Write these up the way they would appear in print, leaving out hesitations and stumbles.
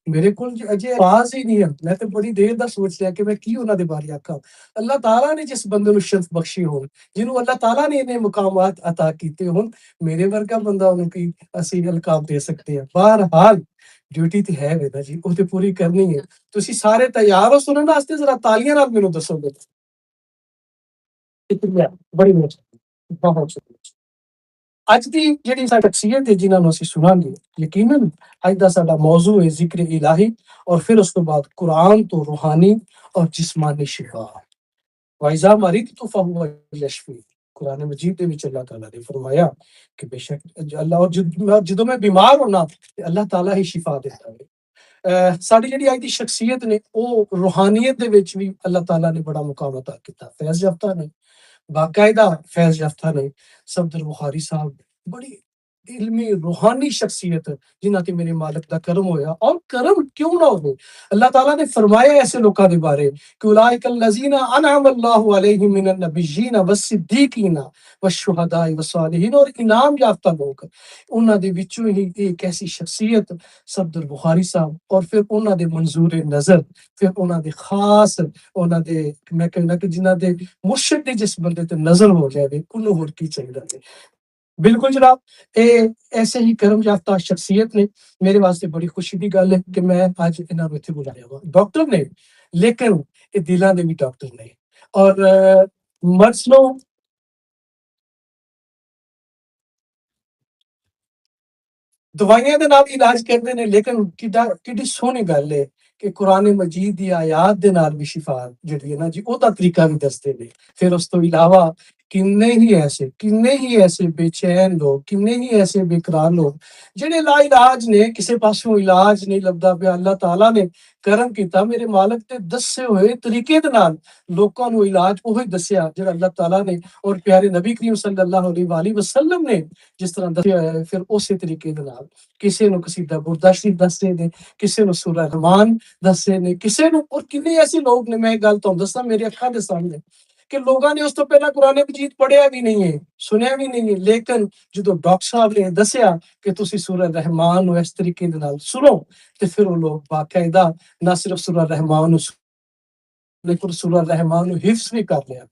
میرے کول اجے آواز ہی نہیں ہے، میں تے بڑی دیر دا سوچ رہا کہ میں کی انہاں دے بارے آکھاں۔ اللہ تعالیٰ نے جس بندے نوں شرف بخشی ہون، جنوں اللہ تعالیٰ نے انہیں مقامات عطا کیتے ہون، میرے ورگا بندہ انہوں کی اسی القاب دے سکتے ہیں۔ بہرحال ڈیوٹی تے ہے ویدا جی، وہ تے پوری کرنی ہے۔ تسی سارے تیار ہو سنن واسطے؟ ذرا تالیاں نال مینوں دسو گے۔ شکریہ، بڑی مہربانی، بہت شکریہ۔ اج دی جڑی ساری شخصیت ہے جنہاں نوں اسی سنان گے، یقیناً اج دا ساڈا موضوع ہے ذکر الہی، اور پھر اس تو بعد قرآن تو روحانی اور جسمانی شفا۔ وَإِذَا مَرِضْتُ فَهُوَ يَشْفِينِ۔ قرآن مجید دے وچ اللہ تعالیٰ نے فرمایا کہ بے شک اللہ، اور جدوں میں بیمار ہونا تے اللہ تعالیٰ ہی شفا دیتا ہے۔ ساری جڑی اج دی شخصیت نے او روحانیت دے وچ بھی اللہ تعالیٰ نے بڑا مقام عطا کیتا، فیض یافتہ نے، باقاعدہ فیض یافتہ نے۔ صفدر بخاری صاحب بڑی علمی روحانی شخصیت جنہاں تے میرے مالک دا کرم ہویا، اور کرم کیوں نہ ہو؟ اللہ تعالیٰ نے فرمایا ایسے لوکاں دے بارے کہ اولئک الذین انعم اللہ علیہم من النبیین والصدیقین والشہداء والصالحین، اور انعام یافتہ لوگ انہاں دے وچوں ہی ایک ایسی شخصیت صفدر بخاری صاحب، اور پھر انہاں دے منظور نظر، پھر انہاں دے خاص، انہاں دے میں کہنا کہ جنہاں دے مرشد دی جس بندے تے نظر ہو جائے انہوں ہور کی چاہیے ہے۔ بالکل جناب، اے ایسے ہی کرم یافتہ شخصیت نے۔ میرے واسطے بڑی خوشی دی گل ہے کہ میں اج انہاں نوں اتھے بلایا ہوا۔ ڈاکٹر نے لیکن اے دلاں دے بھی ڈاکٹر نے، اور مرض نوں دوائیاں دے نال علاج کردے نے، لیکن کڈی سونی گل ہے کہ قرآن مجید دی آیات دے نال بھی شفا جڑی ہے نا جی، او دا طریقہ بھی دستے نے۔ پھر اس تو علاوہ کنے ہی ایسے بے چین لوگ، کنے ہی ایسے بے قرار لوگ جڑے لا علاج نے، کسے پاسوں علاج نہیں لبدا پیا۔ اللہ تعالیٰ نے کرم کیتا، میرے مالک تے دسے ہوئے طریقے دے نال لوکاں نوں علاج اوہی دسیا جڑا اللہ تعالیٰ نے اور پیارے نبی کریم صلی اللہ علیہ وآلہ وسلم نے جس طرح دسیا ہے، پھر اسی طریقے دے نال کسے نوں قصیدہ بردہ شریف دسے نے، کسے نوں سورہ رحمان دسے نے، کسے نوں، اور کنے ایسے لوگ نے، میں ایک گل تہانوں دساں میرے اکھاں دے سامنے، کہ لوگاں نے اس تو پہلا قرآن مجید پڑھیا بھی نہیں ہے، سنیا بھی نہیں ہے، لیکن جدو ڈاکٹر صاحب نے دسیا کہ تسی سورہ رحمان نوں اس طریقے دے نال سنو، تے پھر وہ لوگ باقاعدہ نہ صرف سورہ رحمان نوں لیکن سورہ رحمان نوں حفظ بھی کر لیا۔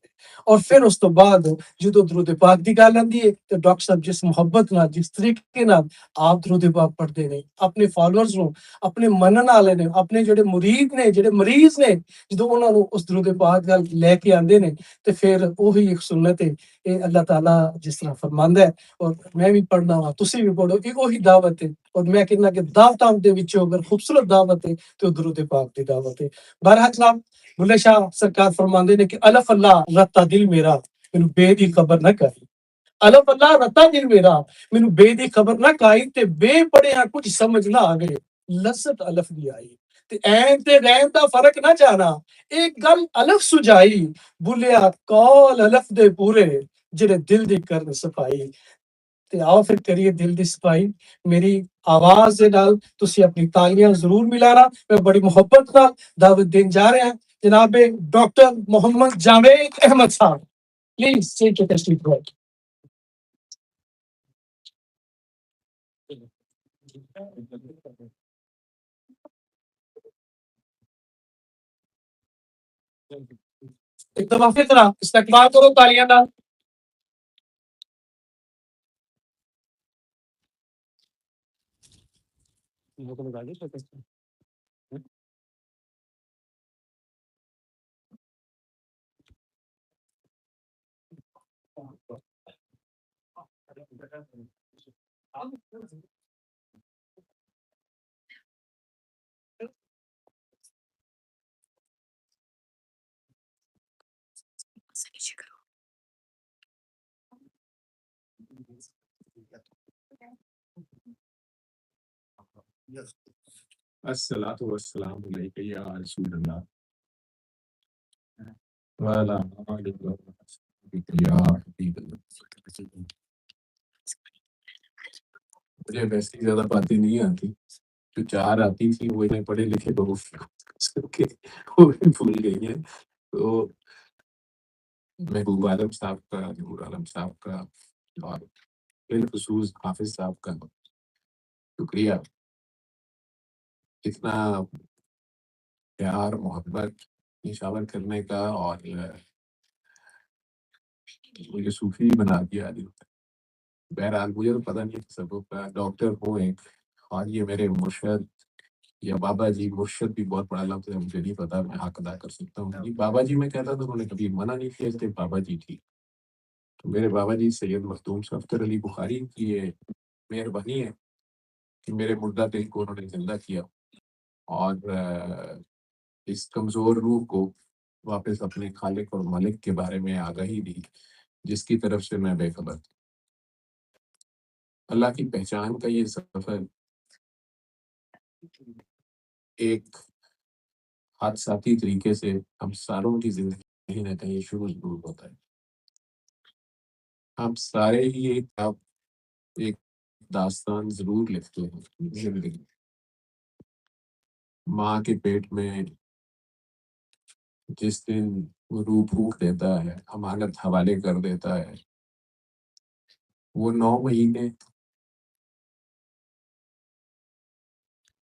اور پھر اس تو بعد جدو درود پاک دی گل آندی ہے تو ڈاکٹر صاحب جس محبت نال، جس طریقے نال آپ درود پاک پڑھتے نے اپنے فالوورز نوں، اپنے منن والے نے، اپنے جڑے مرید نے، جڑے مریض نے، جدو انہاں نوں اس درود پاک گل لے کے آندے نے، تے پھر وہی ایک سنت ہے۔ اے اللہ تعالیٰ جس طرح فرماندا ہے، اور میں بھی پڑھنا وا، تسی بھی پڑھو، کہ وہی دعوت ہے۔ اور میں کہنا کہ دعوتاں دے وچوں اگر خوبصورت دعوت ہے تو درود پاک دی دعوت ہے۔ بہرحال جناب، بلے شاہ سرکار فرماندے نے کہ الف اللہ رتا دل میرا، مینوں بے دی خبر نہ کر۔ الف اللہ رتا دل میرا، مینوں بے دی خبر نہ کائی، تے بے پڑھیا کچھ سمجھ نہ آوے، لذت الف دی آئی، تے این تے غین دا فرق نہ جانا، ایک گل الف سجائی، بھولیا کال الف دے پورے، جڑے دل دی کرن صفائی۔ تے آؤ پھر کریے دل دی صفائی۔ میری آواز دے نال تسی اپنی تالیاں ضرور ملانا۔ میں بڑی محبت نال دعوت دین جا رہا ہوں جناب ڈاکٹر محمد جاوید احمد صاحب، پلیز ٹیک اے تشریف رائٹ۔ ایک دفعہ پھر طرح استقبال کرو تالیاں نال۔ الصلاۃ والسلام علیک یا رسول اللہ وعلی آلہ وصحبہ یا حبیب اللہ۔ مجھے ویسے زیادہ باتیں نہیں آتی، جو چار آتی تھی وہ اتنے پڑھے لکھے لوگ کے وہ بھی بھول گئی ہیں۔ تو محبوب عالم صاحب کا، نور عالم صاحب کا، اور بالخصوص حافظ صاحب کا شکریہ اتنا پیار محبت نشاور کرنے کا، اور مجھے صوفی بنا دیا آدمی۔ بہرحال مجھے تو پتہ نہیں سبوں کا ڈاکٹر ہوں ایک، اور یہ میرے مرشد یا بابا جی، مرشد بھی بہت بڑا لفظ ہے، مجھے نہیں پتا میں حق ادا کر سکتا ہوں نہیں۔ بابا جی میں کہتا تھا، انہوں نے کبھی منع نہیں کیا، اس لیے بابا جی تھی۔ تو میرے بابا جی سید مخدوم صفدر علی بخاری کی یہ مہربانی ہے کہ میرے مردہ دل کو انہوں نے زندہ کیا، اور اس کمزور روح کو واپس اپنے خالق اور مالک کے بارے میں آگاہی دی، جس کی طرف سے میں بے خبر تھا۔ اللہ کی پہچان کا یہ سفر ایک حادثاتی طریقے سے ہم ساروں کی زندگی کہیں نہ کہیں شروع ضرور ہوتا ہے۔ ہم سارے ہی ایک داستان ضرور لکھتے ہیں زندگی۔ ماں کے پیٹ میں جس دن وہ روح پھونک دیتا ہے، امانت حوالے کر دیتا ہے، وہ 9 مہینے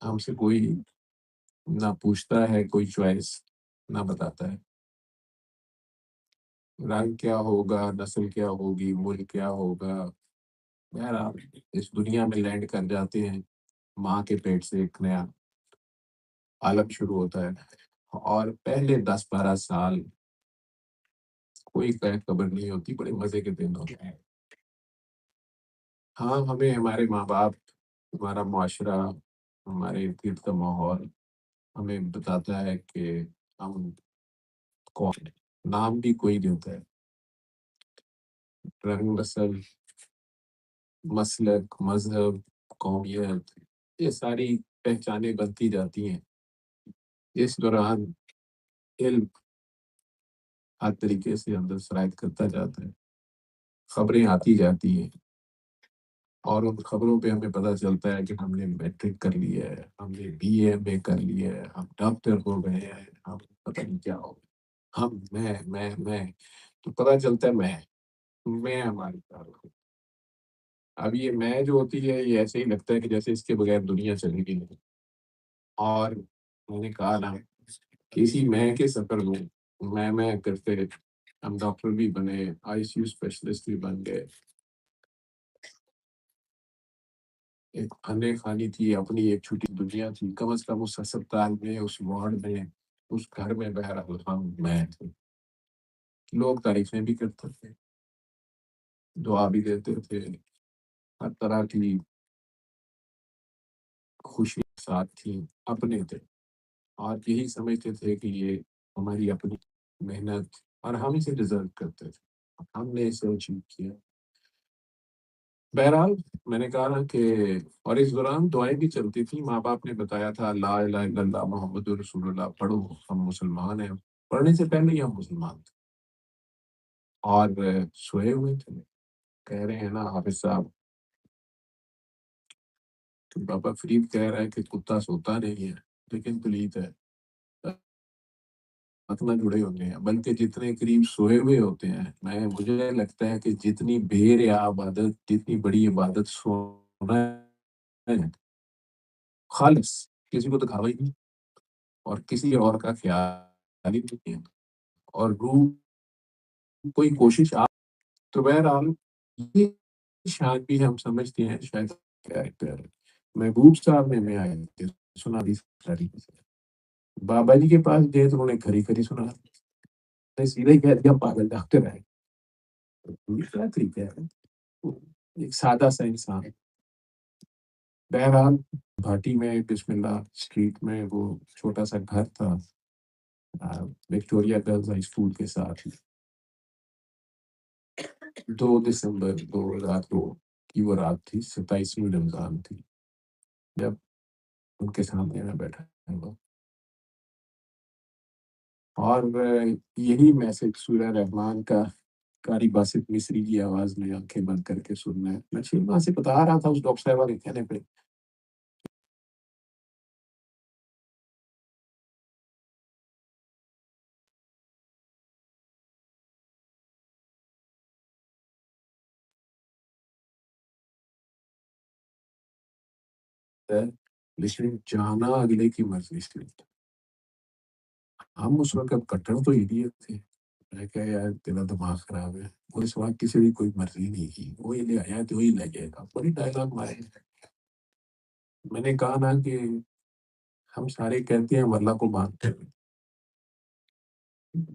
ہم سے کوئی نہ پوچھتا ہے، کوئی چوائس نہ بتاتا ہے۔ رنگ کیا ہوگا، نسل کیا ہوگی، ملک کیا ہوگا، بہرحال اس دنیا میں لینڈ کر جاتے ہیں۔ ماں کے پیٹ سے ایک نیا عالم شروع ہوتا ہے، اور پہلے 10-12 سال کوئی قید خبر نہیں ہوتی، بڑے مزے کے دن ہوتے ہیں۔ ہاں، ہمیں ہمارے ماں باپ، ہمارا معاشرہ، ہمارے ارد گرد کا ماحول ہمیں بتاتا ہے کہ ہم کون ہیں۔ نام بھی کوئی دیتا ہے، رنگ، نسل، مسلک، مذہب، قومیت، یہ ساری پہچانیں بنتی جاتی ہیں۔ اس دوران علم ہر طریقے سے اندر سرایت کرتا جاتا ہے، خبریں آتی جاتی ہیں، اور ان خبروں پہ ہمیں پتہ چلتا ہے کہ ہم نے میٹرک کر لی ہے، ہم نے BA کر لی ہے، ہم ڈاکٹر ہو گئے ہیں، ہم پتہ نہیں کیا ہو گئے، ہم میں تو پتہ چلتا ہے میں ہماری تعلق۔ اب یہ میں جو ہوتی ہے، یہ ایسے ہی لگتا ہے کہ جیسے اس کے بغیر دنیا چلے گی نہیں، اور میں نے کہا نا، کسی میں کے سفر میں کرتے ہم ڈاکٹر بھی بنے، ICU اسپیشلسٹ بھی بن گئے۔ ایک کھانے خانی تھی اپنی، ایک چھوٹی دنیا تھی، کم از کم اس ہسپتال میں، اس وارڈ میں، اس گھر میں بہرحال ہم میں تھے۔ لوگ تعریفیں بھی کرتے تھے، دعا بھی دیتے تھے، ہر طرح کی خوشی ساتھ تھی، اپنے تھے، اور یہی سمجھتے تھے کہ یہ ہماری اپنی محنت، اور ہم اسے ڈیزرو کرتے تھے، ہم نے اسے اچیو کیا۔ بہرحال میں نے کہا نا کہ، اور اس دوران دعائیں بھی چلتی تھیں۔ ماں باپ نے بتایا تھا لا الہ الا اللہ محمد رسول اللہ پڑھو، ہم مسلمان ہیں۔ پڑھنے سے پہلے ہی ہم مسلمان تھے، اور سوئے ہوئے تھے۔ کہہ رہے ہیں نا حافظ صاحب کہ بابا فرید کہہ رہا ہے کہ کتا سوتا نہیں ہے لیکن پلیت ہے، اتنا جڑے ہوتے ہیں، بلکہ جتنے قریب سوئے ہوئے ہوتے ہیں، مجھے لگتا ہے کہ جتنی بھیر یا عبادت، جتنی بڑی عبادت سونا ہے، خالص کسی کو دکھاوا ہی نہیں، اور کسی اور کا خیال ہی نہیں ہے، اور روح کوئی کوشش تو بہرحال یہ شان بھی ہم سمجھتے ہیں شاید کیریکٹر۔ محبوب صاحب نے میں آئے تھے، سنا دی ساری، بابا جی کے پاس گئے تو انہوں نے کھری کھری سنا، نے سیدھا ہی کہہ دیا پاگل ڈاکٹر ہے۔ دوسرا طریقہ ہے، ایک سادہ سا انسان۔ بہرحال بھاٹی میں بسم اللہ اسٹریٹ میں وہ چھوٹا سا گھر تھا، وکٹوریا گرلز ہائی اسکول کے ساتھ، 2 دسمبر 2002 کی وہ رات تھی، 27ویں رمضان تھی، جب ان کے سامنے میں بیٹھا ہوا، اور یہی میسج سورہ رحمان کا قاری باسط مصری کی آواز میں آنکھیں بند کر کے سننا ہے۔ میں 6 ماہ سے بتا رہا تھا اس ڈاکٹر صاحبہ کے کہنے پہ، لیکن جانا اگلے کی مرضی سے ہوتا ہے۔ ہم اس وقت کٹر تو ایڈیٹ تھے، میں کہا یار تیرا دماغ خراب ہے، اور اس وقت کسی کی کوئی مرضی نہیں کی، وہی لے آیا تو وہی لے جائے گا، بڑی ڈائلاگ مارے۔ میں نے کہا نا کہ ہم سارے کہتے ہیں ہم اللہ کو مانتے ہیں،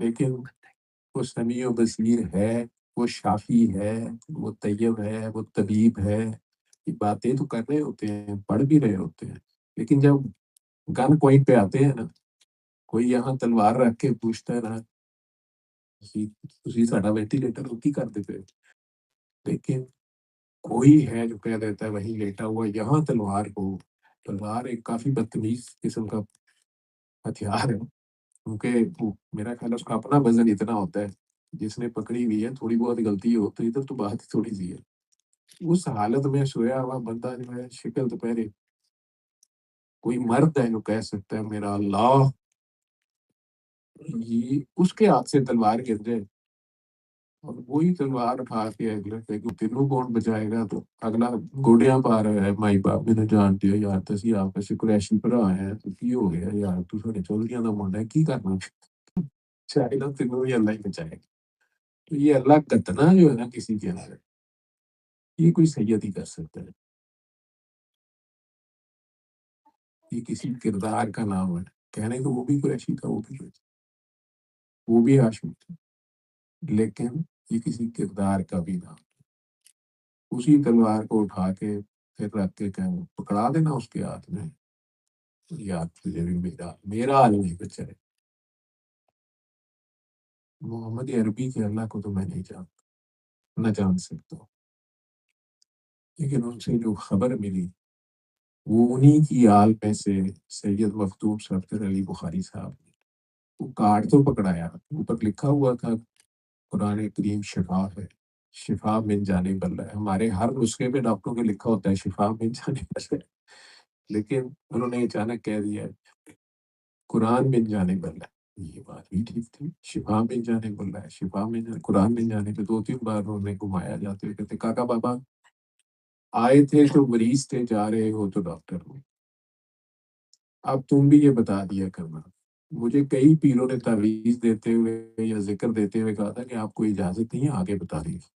لیکن وہ سمیع و بصیر ہے، وہ شافی ہے، وہ طیب ہے، وہ طبیب ہے، یہ باتیں تو کر رہے ہوتے ہیں، پڑھ بھی رہے ہوتے ہیں، لیکن جب گن پوائنٹ پہ آتے ہیں نا، کوئی یہاں تلوار رکھ کے پوچھتا ہے نا، تسی ساڈا وینٹیلیٹر کی کر دیتے، لیکن کوئی ہے جو کہہ دیتا ہے وہیں لیٹا ہوا یہاں تلوار کو، تلوار ایک کافی بدتمیز قسم کا ہتھیار ہے، کیونکہ میرا خیال ہے اس کا اپنا وزن اتنا ہوتا ہے، جس نے پکڑی ہوئی ہے تھوڑی بہت غلطی ہو تو ادھر تو بات ہی تھوڑی سی ہے۔ اس حالت میں سویا ہوا بندہ جو ہے شکل دوپہرے، کوئی مرد ہے جو کہہ سکتا ہے میرا اللہ، یہ اس کے ہاتھ سے تلوار گر جائے اور وہی تلوار اٹھا کے اگلے پہ کہ تینوں کون بچائے گا، تو اگلا گوڈیاں پا رہا ہے، مائی باپ نے جان دیا یار تسی آپ سے قریشی بھرا ہے تو کی ہو گیا یار، تو ساڈے چودھریاں دا منڈا ہے کی کرنا، شاید تینوں بھی اللہ ہی بچائے گا۔ تو یہ اللہ کتنا جو ہے نا کسی کے اندر، یہ کوئی سید ہی کر سکتا ہے، یہ کسی کردار کا نام ہے، کہنے کو وہ بھی قریشی تھا، وہ بھی ہاشمی تھا، لیکن یہ کسی کردار کا بھی نام، اسی تلوار کو اٹھا کے پھر رکھ کے کہ پکڑا دینا اس کے ہاتھ میں، یاد تجھے بھی میرا حال نہیں بچا ہے۔ محمد عربی کے اللہ کو تو میں نہیں جانتا، نہ جان سکتا ہوں، لیکن ان سے جو خبر ملی وہ انہی کی آل میں سے سید مختوم صفدر علی بخاری صاحب نے وہ کارڈ تو پکڑایا، اوپر لکھا ہوا تھا قرآن کریم شفا ہے، شفا من جانب اللہ ہے، ہمارے ہر نسخے پہ ڈاکٹروں کے لکھا ہوتا ہے شفا من جانب اللہ ہے، لیکن انہوں نے اچانک کہہ دیا قرآن من جانب اللہ ہے، یہ بات بھی ٹھیک تھی، شفا من جانب اللہ ہے، شفا من جانب قرآن من جانب پہ دو تین بار انہوں نے گھمایا جاتے ہوئے کہتے کاکا بابا آئے تھے تو مریض تھے، جا رہے ہو تو ڈاکٹر ہو، اب تم بھی یہ بتا دیا کرنا۔ مجھے کئی پیروں نے تعویذ دیتے ہوئے یا ذکر دیتے ہوئے کہا تھا کہ آپ کو اجازت نہیں ہے آگے بتا دیجیے،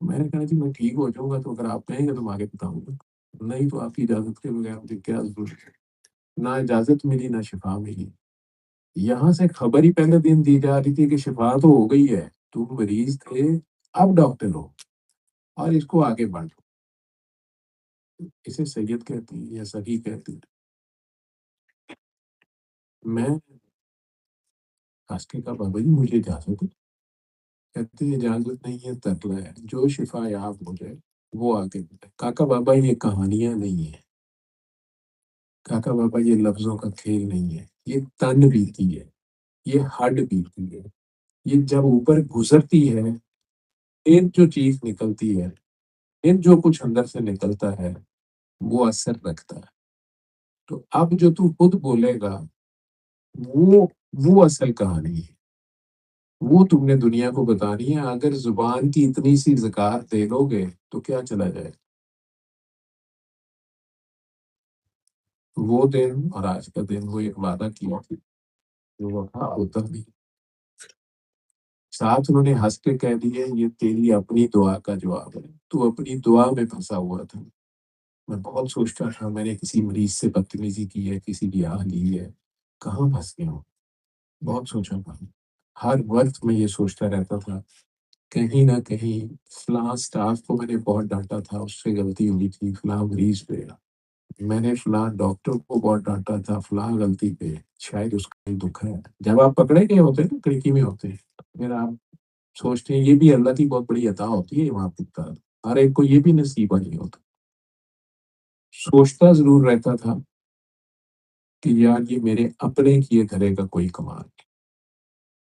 میں نے کہا جی میں ٹھیک ہو جاؤں گا تو اگر آپ کہیں گے تو میں آگے بتاؤں گا، نہیں تو آپ کی اجازت کے بغیر مجھے کیا ضرورت ہے، نہ اجازت ملی نہ شفا ملی، یہاں سے خبر ہی پہلے دن دی جا رہی تھی کہ شفا تو ہو گئی ہے، تم مریض تھے اب ڈاکٹر ہو اور اس کو آگے بڑھو، اسے سید کہتے ہیں یا سہی کہتے ہیں۔ میں کاسٹے کا بابا جی مجھے اجازت ہے، کہتے ہیں اجازت نہیں ہے ترلا ہے، جو شفا یاب ہو جائے وہ آگے بڑھے، کاکا بابا یہ کہانیاں نہیں ہیں، کاکا بابا یہ لفظوں کا کھیل نہیں ہے، یہ تن بیتی ہے، یہ ہڈ بیتی ہے، یہ جب اوپر گزرتی ہے پھر جو چیز نکلتی ہے، پھر جو کچھ اندر سے نکلتا ہے وہ اثر رکھتا ہے، تو اب جو تو خود بولے گا وہ اصل کہانی ہے، وہ تم نے دنیا کو بتانی ہے، اگر زبان کی اتنی سی زکات دے لو گے تو کیا چلا جائے، وہ دن اور آج کا دن وہ ایک وعدہ کیا جو وفا ہوتا نہیں، ساتھ انہوں نے ہنس کے کہہ دیے یہ تیری اپنی دعا کا جواب ہے، تو اپنی دعا میں پھنسا ہوا تھا، میں بہت سوچتا تھا میں نے کسی مریض سے بدتمیزی کی ہے، کسی کی آہ لی ہے، کہاں پھنس گیا ہوں، بہت سوچا تھا، ہر وقت میں یہ سوچتا رہتا تھا کہیں نہ کہیں فلاں سٹاف کو میں نے بہت ڈانٹا تھا، اس سے غلطی ہوئی تھی فلاں مریض پہ، میں نے فلاں ڈاکٹر کو بہت ڈانٹا تھا فلاں غلطی پہ، شاید اس کا کوئی دکھ ہے، جب آپ پکڑے گئے ہوتے ہیں نا کڑکی میں ہوتے ہیں، پھر آپ سوچتے ہیں یہ بھی اللہ کی بہت بڑی عطا ہوتی ہے، وہاں پکتا ہر ایک کو یہ بھی نصیب نہیں ہوتا، سوچتا ضرور رہتا تھا کہ یار یہ میرے اپنے کیے کرے گا کوئی کمال،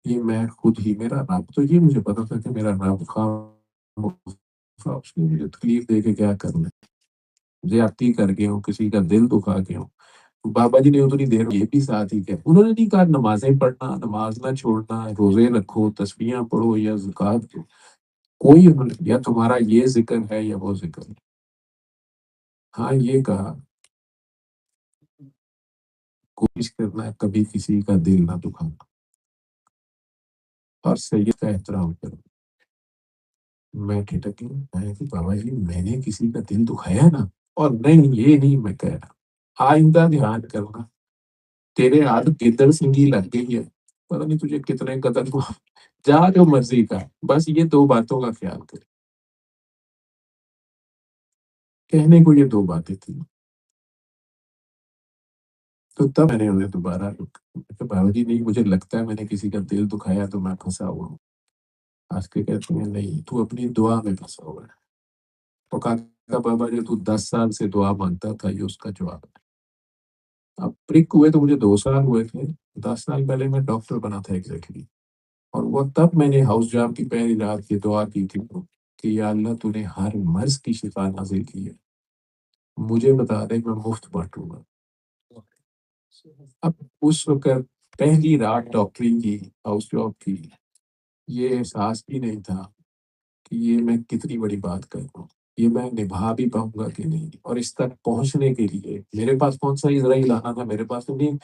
یہ میں خود ہی میرا رب، تو یہ مجھے پتا تھا کہ میرا رب خواہ اس نے مجھے تکلیف دے کے کیا کرنا ہے، زیادتی کر کے ہوں کسی کا دل دکھا کے ہوں، بابا جی نے اتنی دیر میں یہ بھی ساتھ ہی کیا، انہوں نے نہیں کہا نمازیں پڑھنا، نماز نہ چھوڑنا، روزے رکھو، تسبیحاں پڑھو یا زکات دو، کوئی یا تمہارا یہ ذکر ہے یا وہ ذکر ہے، ہاں یہ کہا کوشش کرنا کبھی کسی کا دل نہ دکھانا اور سید کا احترام کرنا۔ میں ٹھٹکی میں کہ بابا جی میں نے کسی کا دل دکھایا نا، اور نہیں یہ نہیں میں کہہ رہا، آئندہ دھیان کرنا، تیرے ہاتھ گدڑ سنگھی لگ گئی ہے، پتہ نہیں تجھے کتنے قدر کو، جا جو مرضی کا، بس یہ دو باتوں کا خیال کر۔ کہنے کو یہ دو باتیں تھیں، تو تب میں نے انہیں دوبارہ کہ بابا جی نہیں مجھے لگتا ہے میں نے کسی کا دل دکھایا تو میں پھنسا ہوا ہوں۔ آج کے کہتے ہیں نہیں تو اپنی دعا میں پھنسا ہوا ہے، اور کہا بابا جو تو 10 سال سے دعا مانگتا تھا یہ اس کا جواب ہے۔ اب پرک ہوئے تو مجھے 2 سال ہوئے تھے، 10 سال پہلے میں ڈاکٹر بنا تھا ایگزیکٹلی، اور وہ تب میں نے ہاؤس جاب کی پہلی رات یہ دعا کی تھی کہ یا اللہ تو نے ہر مرض کی شفا نازل کی ہے، مجھے بتا دے میں مفت بانٹوں گا۔ اب اس وقت پہلی رات ڈاکٹری کی، ہاؤس جاب کی، یہ احساس بھی نہیں تھا کہ یہ میں کتنی بڑی بات کر رہا ہوں، یہ میں نبھا بھی پاؤں گا کہ نہیں، اور اس تک پہنچنے کے لیے میرے پاس کون سا اسرائیل آنا تھا، میرے پاس تو نہیں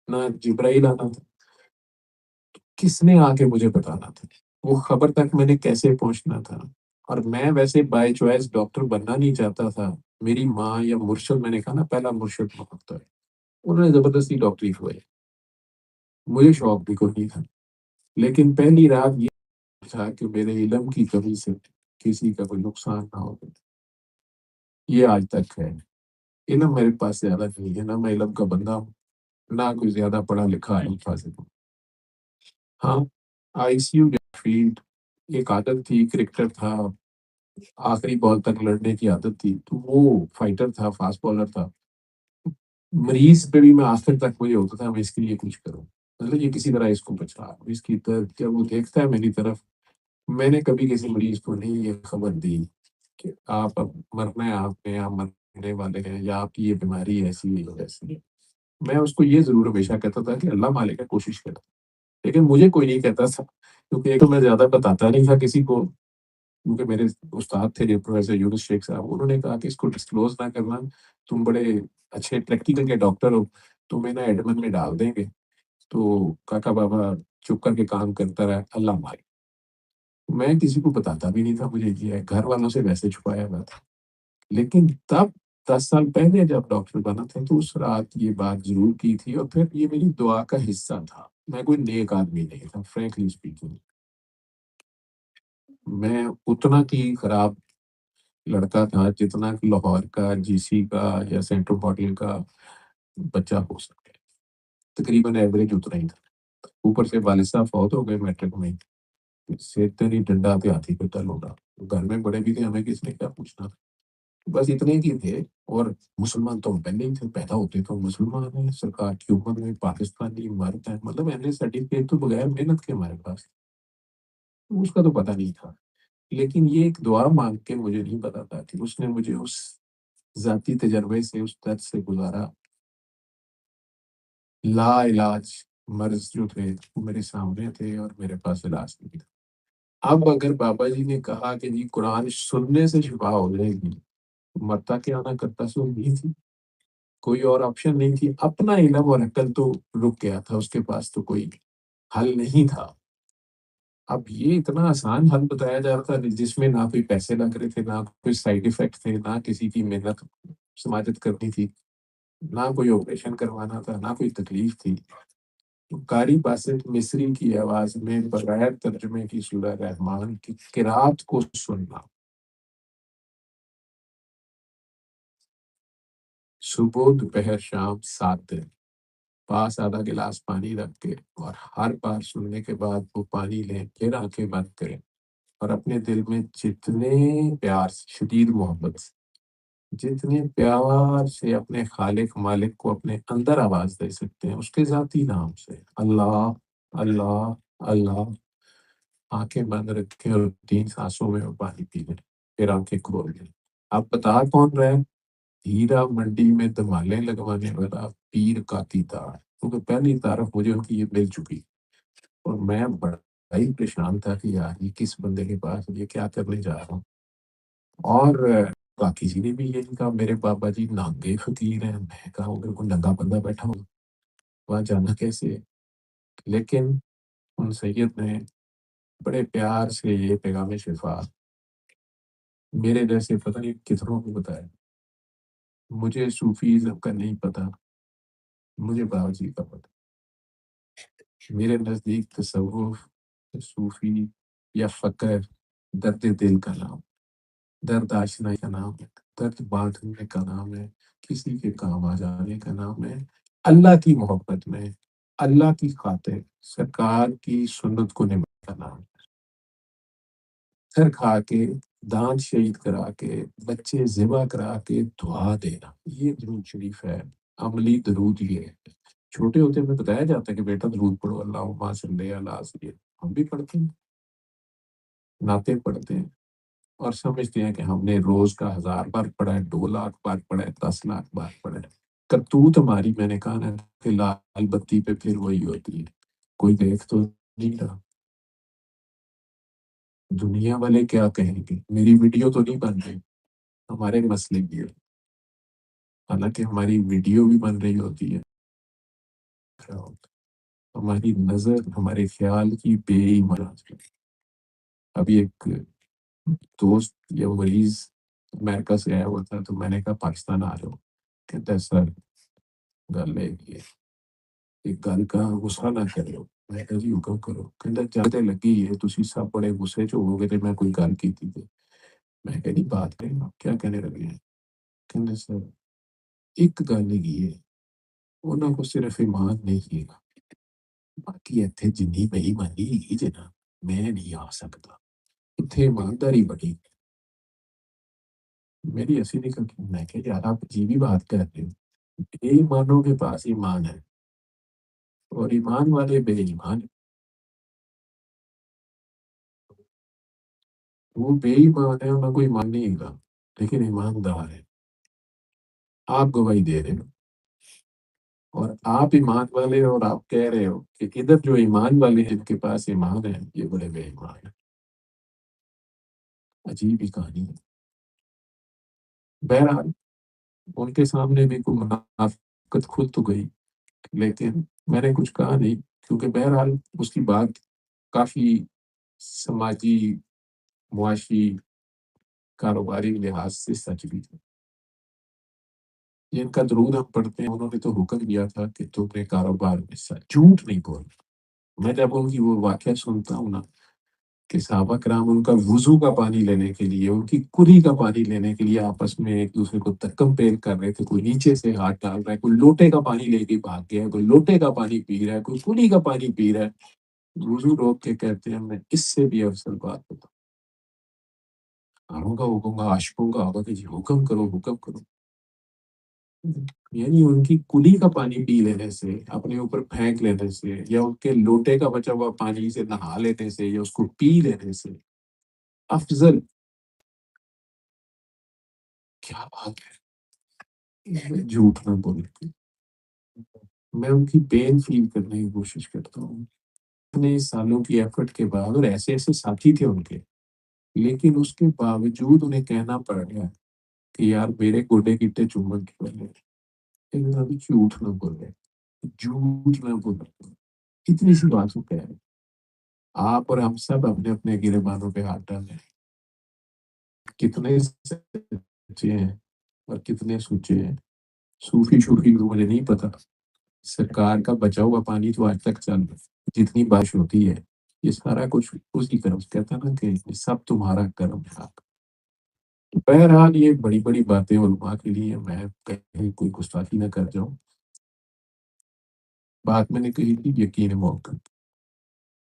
نہ جبرائیل آنا تھا، کس نے آ کے مجھے بتانا تھا، وہ خبر تک میں نے کیسے پہنچنا تھا، اور میں ویسے بائی چوائس ڈاکٹر بننا نہیں چاہتا تھا، میری ماں یا مرشد، میں نے کہا نا پہلا مرشد وہاں ہوتا ہے، انہوں نے زبردستی ڈاکٹری کھوائی، مجھے شوق بھی کوئی نہیں تھا، لیکن پہلی رات یہ تھا کہ میرے علم کی کمی سے کسی کا کوئی نقصان نہ ہو۔ یہ آج تک ہے، علم میرے پاس زیادہ نہیں ہے، نہ میں علم کا بندہ ہوں، نہ کوئی زیادہ پڑھا لکھا علم فاضل ہوں۔ ہاں آئی سی یو فیلڈ ایک عادت تھی، کرکٹر تھا، آخری بال تک لڑنے کی عادت تھی، تو وہ فائٹر تھا، فاسٹ بالر تھا، مریض پہ بھی میں آخر تک مجھے ہوتا تھا میں اس کے لیے کچھ کروں، مطلب یہ کسی طرح اس کو بچا، اس کی طرف جب وہ دیکھتا ہے میری طرف، میں نے کبھی کسی مریض کو نہیں یہ خبر دی کہ آپ اب مرنا ہے، آپ نے آپ مرنے والے ہیں، یا آپ کی یہ بیماری ایسی ہے ویسی ہے۔ میں اس کو یہ ضرور ہمیشہ کہتا تھا کہ اللہ مالک ہے، کوشش کرتا، لیکن مجھے کوئی نہیں کہتا تھا، کیونکہ ایک تو میں زیادہ بتاتا نہیں تھا کسی کو، کیونکہ میرے استاد تھے جو پروفیسر یونس شیخ صاحب، انہوں نے کہا کہ اس کو ڈسکلوز نہ کرنا، تم بڑے اچھے پریکٹیکل کے ڈاکٹر ہو، تمہیں نہ ایڈمن میں ڈال دیں گے، تو کاکا بابا چپ کر کے کام کرتا رہا، اللہ مالک۔ میں کسی کو بتاتا بھی نہیں تھا، مجھے یہ ہے، گھر والوں سے ویسے چھپایا ہوا تھا، لیکن تب 10 سال پہلے جب ڈاکٹر بنا تھا تو اس رات یہ بات ضرور کی تھی، اور پھر یہ میری دعا کا حصہ تھا، میں کوئی نیک آدمی نہیں تھا فرینکلی اسپیکنگ، میں اتنا کی خراب لڑکا تھا جتنا کہ لاہور کا جی سی کا یا سینٹرل ماڈل کا بچہ ہو سکتا ہے، تقریباً ایوریج اتنا ہی تھا، اوپر سے والد صاحب فوت ہو گئے میٹرک میں، سیتے نہیں ڈنڈا پہ ہاتھی پہ تل ہوگا، گھر میں بڑے بھی تھے، ہمیں کس نے کیا پوچھنا تھا، بس اتنے کی تھے، اور مسلمان تو ہم پہلے ہی تھے، پیدا ہوتے تو مسلمان ہیں، سرکار کی عمر میں پاکستانی مرد ہے، مطلب ایم اے سرٹیفکیٹ تو بغیر محنت کے ہمارے پاس، اس کا تو پتہ نہیں تھا، لیکن یہ ایک دعا مانگ کے مجھے نہیں پتا تھا کہ اس نے مجھے اس ذاتی تجربے سے، اس درد سے گزارا، لا علاج مرض جو تھے وہ میرے سامنے تھے، اور میرے پاس علاج نہیں تھا۔ اب اگر بابا جی نے کہا کہ جی قرآن سننے سے شفا ہو جائے گی، مرتا کیا نہ کرتا، سو نہیں تھی، کوئی اور آپشن نہیں تھی، اپنا علم اور عقل تو رک گیا تھا، اس کے پاس تو کوئی حل نہیں تھا۔ اب یہ اتنا آسان حل بتایا جا رہا تھا جس میں نہ کوئی پیسے لگ رہے تھے، نہ کوئی سائیڈ ایفیکٹ تھے، نہ کسی کی محنت سماجت کرنی تھی، نہ کوئی آپریشن کروانا تھا، نہ کوئی تکلیف تھی، تو قاری باسط مصری کی آواز میں بغیر ترجمے کی سورہ رحمان کی قرات کو سننا، صبح دوپہر شام 7 دن، پاس آدھا گلاس پانی رکھ کے، اور ہر بار سننے کے بعد وہ پانی لیں، پھر آنکھیں بند کریں، اور اپنے دل میں جتنے پیار سے، شدید محبت سے، جتنے پیار سے اپنے خالق مالک کو اپنے اندر آواز دے سکتے ہیں، اس کے ذاتی نام سے، اللہ اللہ اللہ، آنکھیں بند رکھیں اور 3 سانسوں میں وہ پانی پی لیں، پھر آنکھیں کھول لیں۔ اب بتا کون رہے ہیں؟ ہیرا منڈی میں دمالے لگوانے والا پیر کا تیتار، کیونکہ پہلی تعارف مجھے ان کی یہ مل چکی، اور میں بڑا ہی پریشان تھا کہ یار یہ کس بندے کے پاس یہ کیا کرنے جا رہا ہوں، اور باقی کسی نے بھی یہی کہا، میرے بابا جی ننگے فقیر ہیں، میں کہا اگر کوئی ننگا بندہ بیٹھا ہو وہاں جانا کیسے ہے؟ لیکن ان سید نے بڑے پیار سے یہ پیغام شفا میرے جیسے پتہ نہیں کتنوں کو بتایا. مجھے صوفیزم کا نہیں پتا، مجھے باورچی کا پتا. میرے نزدیک تصوف، صوفی یا فقر درد دل کا نام، درد آشنائی کا نام ہے، درد بانٹنے کا نام ہے، کسی کے کام آ جانے کا نام ہے. اللہ کی محبت میں، اللہ کی خاطر سرکار کی سنت کو نبھانے کا نام ہے. سر کھا کے، دانت شہید کرا کے، بچے ذبح کرا کے دعا دینا، یہ درود شریف ہے. عملی درود یہ ہے. چھوٹے ہوتے ہمیں بتایا جاتا ہے کہ بیٹا درود پڑھو، اللہم صلی علی سیدنا. ہم بھی پڑھتے ہیں، نعتیں پڑھتے ہیں اور سمجھتے ہیں کہ ہم نے روز کا 1000 بار پڑھا ہے، 2 لاکھ بار پڑھا ہے، 10 لاکھ بار پڑھا ہے. کرتوت ہماری، میں نے کہا نا کہ لال بتی پہ پھر وہی ہوتی ہے. کوئی دیکھ تو نہیں رہا. دنیا والے کیا کہیں گے؟ میری ویڈیو تو نہیں بن رہی، ہمارے مسئلے کی ہے. حالانکہ ہماری ویڈیو بھی بن رہی ہوتی ہے. ہماری نظر، ہمارے خیال کی بے ایمانی. ابھی ایک دوست یا مریض امریکہ سے آیا ہوا تھا، تو میں نے کہا پاکستان آ رہا ہو. کہتا ہے سر گل ہے یہ ایک گل کا غصہ نہ کرو. میں کہا جی حکم کرو. کہتا جاتے لگی ہے تسی سب بڑے غصے چ ہو گے تے میں کوئی گل کیتی تے. میں کہا نہیں بات کریں آپ کیا کہنے لگے ہیں. کہتے سر ایک گل ہے انہوں کو صرف ایمان نہیں ہے، باقی اتنے جنی بے ایمانی ہے جنا میں نہیں آ سکتا. اتنے ایمانداری بڑی. میری ایسی نہیں کرتی. میں کہ یار آپ عجیبی بات کر رہے ہو. بے ایمانوں کے پاس ایمان ہے اور ایمان والے بے ایمان ہیں. وہ بے ایمان ہے، انہیں کوئی ایمان نہیں گا، لیکن ایماندار ہے. آپ گواہی دے رہے ہو اور آپ ایمان والے ہو، اور آپ کہہ رہے ہو کہ ادھر جو ایمان والے ہیں جن کے پاس ایمان ہے یہ بڑے بے ایمان ہیں. عجیب ہی کہانی ہے. بہرحال ان کے سامنے بھی کوئی منافقت کھل تو گئی، لیکن میں نے کچھ کہا نہیں، کیونکہ بہرحال اس کی بات کافی سماجی، معاشی، کاروباری لحاظ سے سچ بھی تھی. جن کا درود ہم پڑھتے ہیں انہوں نے تو حکم دیا تھا کہ تم نے کاروبار میں سچ جھوٹ نہیں بولنا. میں جب ان کی وہ واقعہ سنتا ہوں نا کہ صحابہ کرام ان کا وضو کا پانی لینے کے لیے، ان کی کلی کا پانی لینے کے لیے آپس میں ایک دوسرے کو تکم پیر کر رہے تھے. کوئی نیچے سے ہاتھ ڈال رہا ہے، کوئی لوٹے کا پانی لے کے بھاگ گیا ہے، کوئی لوٹے کا پانی پی رہا ہے، کوئی کلی کا پانی پی رہا ہے. وضو روک کے کہتے ہیں میں اس سے بھی افضل بات بتاؤں. آؤں گا حکم گا، عاشقوں کا ہوگا کہ جی حکم کرو حکم کرو. یعنی ان کی کلی کا پانی پی لینے سے، اپنے اوپر پھینک لینے سے، یا ان کے لوٹے کا بچا ہوا پانی سے نہا لینے سے، یا اس کو پی لینے سے افضل کیا بات ہے. میں جھوٹ نہ بول کے میں ان کی پین فیل کرنے کی کوشش کرتا ہوں. اتنے سالوں کی ایفرٹ کے بعد، اور ایسے ایسے ساتھی تھے ان کے، لیکن اس کے باوجود انہیں کہنا پڑ گیا کہ یار میرے گوڈے گٹے چومن کے پہلے لیکن ابھی جھوٹ نہ بول رہے، جھوٹ نہ بول رہے. اتنی سی بات ہو کہہ رہے. آپ اور ہم سب اپنے اپنے گربانوں پہ ہاتھ ڈالیں. کتنے سچے ہیں اور کتنے سوچے ہیں. صوفی شوفی کو مجھے نہیں پتا. سرکار کا بچا ہوا پانی تو آج تک چل رہا ہے. جتنی بارش ہوتی ہے یہ سارا کچھ اسی کرم سے. کہتا ہے نا کہ یہ سب تمہارا کرم ہے. بہرحال یہ بڑی بڑی باتیں علماء کے لیے، میں کہیں کوئی گستاخی نہ کر جاؤں. بات میں نے کہی تھی یقین موقع.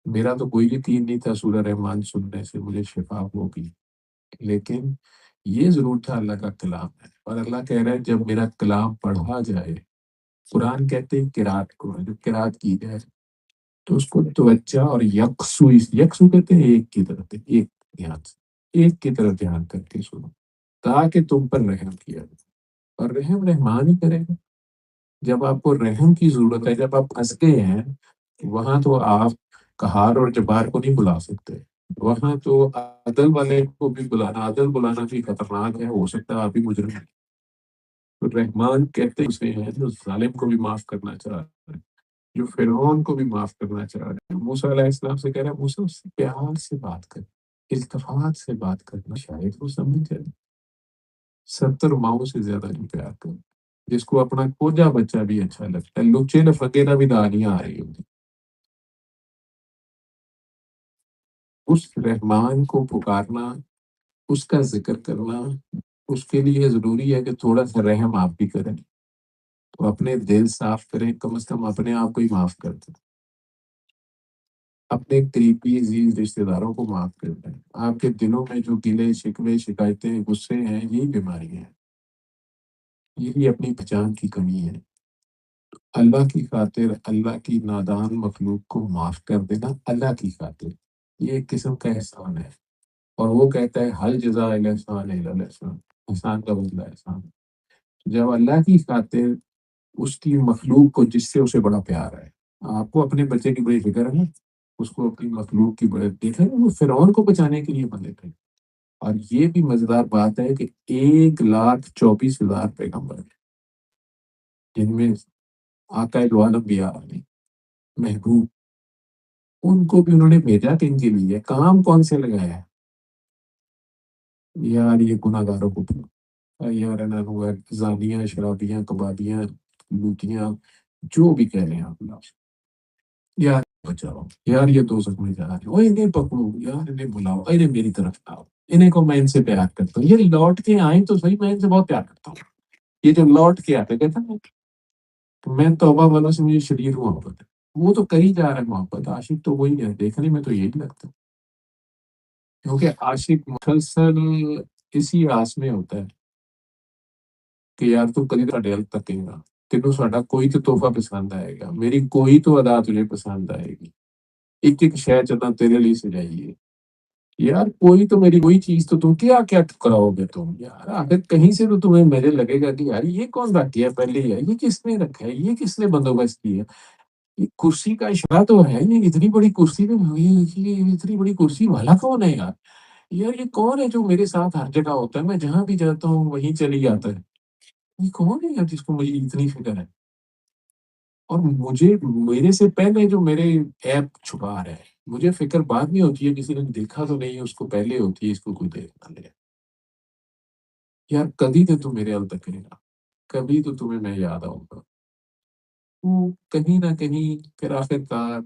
میرا تو کوئی یقین نہیں تھا سورہ رحمان سننے سے مجھے شفا ہوگی، لیکن یہ ضرور تھا اللہ کا کلام ہے. اور اللہ کہہ رہا ہے جب میرا کلام پڑھا جائے، قرآن کہتے ہیں قرات کو، جب قرات کی جائے تو اس کو توجہ اور یکسو کہتے ہیں ایک کی طرف، ایک دھیان سے، ایک کی طرف دھیان کر کے سنو تاکہ تم پر رحم کیا جائے. اور رحم رحمان ہی کرے گا. جب آپ کو رحم کی ضرورت ہے، جب آپ پھنس گئے ہیں، وہاں تو آپ قہار اور جبار کو نہیں بلا سکتے. وہاں تو عدل والے کو بھی بلانا، عدل بلانا بھی خطرناک ہے. ہو سکتا ہے آپ بھی مجرم ہیں. تو رحمان کہتے اسے ہیں جو ظالم کو بھی معاف کرنا چاہتا ہے. جو فرعون کو بھی معاف کرنا چاہ رہے ہیں، موسیٰ علیہ السلام سے کہہ رہا ہے موسیٰ اس سے پیار سے بات کر، التفات سے بات کرنا، شاید وہ سمجھ جائے۔ 70 ماؤں سے زیادہ نہیں پیار کر، جس کو اپنا کوجا بچہ بھی اچھا لگتا ہے، لچے لفگے نہ بھی دانیاں آ رہی ہوتی، اس رحمان کو پکارنا، اس کا ذکر کرنا، اس کے لیے ضروری ہے کہ تھوڑا سا رحم آپ بھی کریں، تو اپنے دل صاف کریں، کم از کم اپنے آپ کو ہی معاف کر دیں، اپنے قریبی عزیز رشتہ داروں کو معاف کر دیں۔ آپ کے دلوں میں جو گلے شکوے شکایتیں غصے ہیں، یہی بیماری ہیں، یہی اپنی پہچان کی کمی ہے۔ اللہ کی خاطر اللہ کی نادان مخلوق کو معاف کر دینا اللہ کی خاطر، یہ ایک قسم کا احسان ہے، اور وہ کہتا ہے حل جزاء الاحسان الا الاحسان، احسان کا بدلہ احسان۔ جب اللہ کی خاطر اس کی مخلوق کو جس سے اسے بڑا پیار ہے، آپ کو اپنے بچے کی بڑی فکر ہے نا، اس کو اپنی مخلوق کی بڑے دیکھیں، وہ فرعون کو بچانے کے لیے بندے تھے۔ اور یہ بھی مزیدار بات ہے کہ 1,24,000 پیغمبر ہیں، جن میں آقا دو عالم بھی آ رہے ہیں، محبوب، ان کو بھی انہوں نے بھیجا کہ ان کے لیے کام کون سے لگایا ہے؟ یار یہ گناہ گاروں کو یار زانیاں، شرابیاں، کبابیاں، لوٹیاں، جو بھی کہہ لیں آپ لوگ، یار بچاؤ، یار یہ دوزخ میں جا رہے ہیں، انہیں پکڑو، یار انہیں بلاؤ، انہیں میری طرف آؤ، انہیں کو میں ان سے پیار کرتا ہوں، یہ لوٹ کے آئیں تو صحیح، میں ان سے بہت پیار کرتا ہوں، یہ جو لوٹ کے آتے کہتا ہے میں توبہ والوں سے مجھے شدید محبت ہے، وہ تو کر ہی جا رہا ہے محبت، عاشق تو وہی ہے، دیکھنے میں تو یہی لگتا ہے، کیونکہ عاشق مسلسل اسی آس میں ہوتا ہے کہ یار تو کدی تھوڑے حل تکے گا، تینوں ساڈا کوئی تو تحفہ پسند آئے گا، میری کوئی تو ادا تجھے پسند آئے گی، ایک ایک شے چلنا تیرے لیے سجائیے، یار کوئی تو میری کوئی چیز تو تم کیا کیا ٹھکراؤ گے تم، یار آخر کہیں سے تو تمہیں مجھے لگے گا کہ یار یہ کون رکھ ہے پہلے، ہے یہ کس نے رکھا ہے، یہ کس نے بندوبست کیا ہے، یہ کرسی کا اشارہ تو ہے، یہ اتنی بڑی کرسی میں یہ اتنی بڑی کرسی والا کون ہے یار، یار یہ کون ہے جو میرے ساتھ ہر جگہ ہوتا ہے، میں جہاں بھی جاتا ہوں وہیں چلی جاتا ہے، یہ کون ہے یار جس کو مجھے اتنی فکر ہے، اور مجھے میرے سے پہلے جو میرے ایپ چھپا رہا ہے، مجھے فکر بعد میں ہوتی ہے، کسی نے دیکھا تو نہیں ہے، اس کو پہلے ہوتی ہے، اس کو کوئی دیکھ نہ لے، یار کبھی تو تم میرے حل تک کرے گا، کبھی تو تمہیں میں یاد آؤں گا، وہ کہیں نہ کہیں پھر آخر کار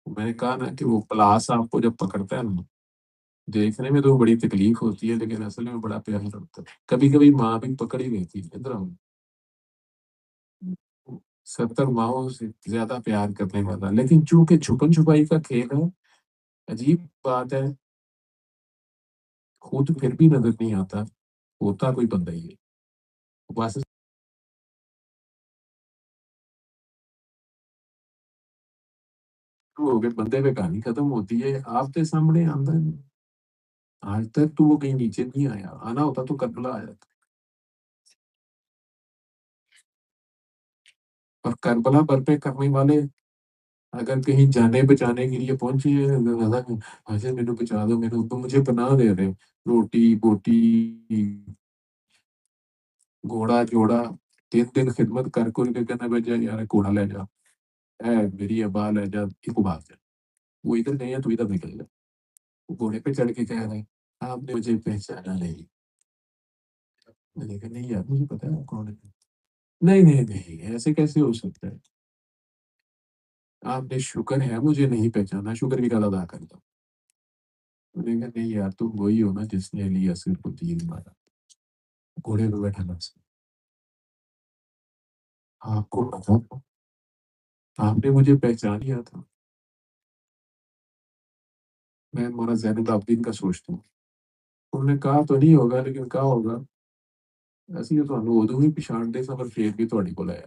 میں نے کہا نا کہ وہ پلاس آپ کو جب پکڑتا ہے نا، دیکھنے میں تو بڑی تکلیف ہوتی ہے لیکن اصل میں بڑا پیار ہوتا ہے، کبھی کبھی ماں بھی پکڑ ہی لیتی ہے، ادھر آؤ، 70 ماہوں سے زیادہ پیار کرنے والا، لیکن چونکہ چھپن چھپائی کا کھیل ہے، عجیب بات ہے، خود پھر بھی نظر نہیں آتا، ہوتا کوئی بندہ ہی ہے، بس ہو گئے بندے پہ کہانی ختم ہوتی ہے، آپ کے سامنے آتا ہے، آج تک تو وہ کہیں نیچے نہیں آیا، آنا ہوتا تو کربلا آ جاتا، اور کربلا برپے کرنے والے اگر کہیں جانے بچانے کے لیے پہنچے حاضر میرے بچا دو، میرے اوپر مجھے پناہ دے رہے، روٹی بوٹی گھوڑا جوڑا، 3 دن خدمت کر کے کہنا بھائی یار گھوڑا لے جا، اے میری ابا لے جا، اس کو بھاگ جا، وہ ادھر نہیں ہے تو ادھر نکل جا، وہ گھوڑے پہ چڑھ کے کہہ رہے ہیں آپ نے مجھے پہچانا نہیں، میں نے کہا نہیں یار مجھے پتا ہے آپ کون ہے، نہیں نہیں نہیں ایسے کیسے ہو سکتا ہے، آپ نے شکر ہے مجھے نہیں پہچانا، شکر بھی کا ادا کرتا، میں نے کہا نہیں یار تم وہی ہو نا جس نے علی اصغر کو تیر مارا، گھوڑے پہ بیٹھا نا، آپ کو پتا تھا، آپ نے مجھے پہچان لیا تھا، میں مولانا زین العابدین کا سوچتا ہوں، انہوں نے کہا تو نہیں ہوگا لیکن کہا ہوگا ਅਸੀਂ ਤੁਹਾਨੂੰ ਉਦੋਂ ਵੀ ਪਛਾਣਦੇ ਸਾਂ ਪਰ ਫੇਰ ਵੀ ਤੁਹਾਡੇ ਕੋਲ ਆਇਆ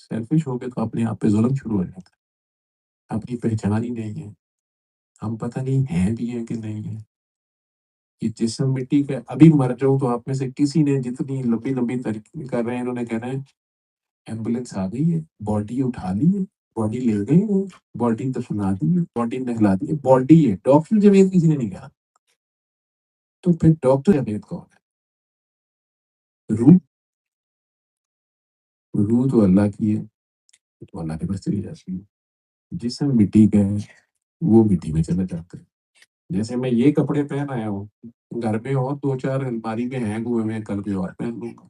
سیلفش ہو گئے تو اپنے آپ پہ ظلم شروع ہو جاتا ہے، اپنی پہچان ہی نہیں ہے، ہم پتہ نہیں ہیں بھی ہیں کہ نہیں ہیں۔ یہ جسم مٹی کا ہے، ابھی مر جاؤ تو آپ میں سے کسی نے جتنی لمبی لمبی ترقی کر رہے ہیں، انہوں نے کہنا ہے ایمبولینس آ گئی ہے، باڈی اٹھا لی ہے، باڈی لے گئے ہیں، باڈی دفنا دی ہے، باڈی نہلا دی ہے، باڈی ہے، ڈاکٹر جاوید کسی نے نہیں کہا، تو پھر ڈاکٹر جاوید کون ہے؟ روح، روح تو اللہ کی ہے، تو اللہ کے پاس چلی جاتی ہے، جسم مٹی کا ہے، وہ مٹی میں چلا جاتا ہے۔ جیسے میں یہ کپڑے پہن آیا ہوں، گھر میں اور دو چار الماری میں ہینگ ہوئے ہیں، کل کوئی اور پہن لوں گا،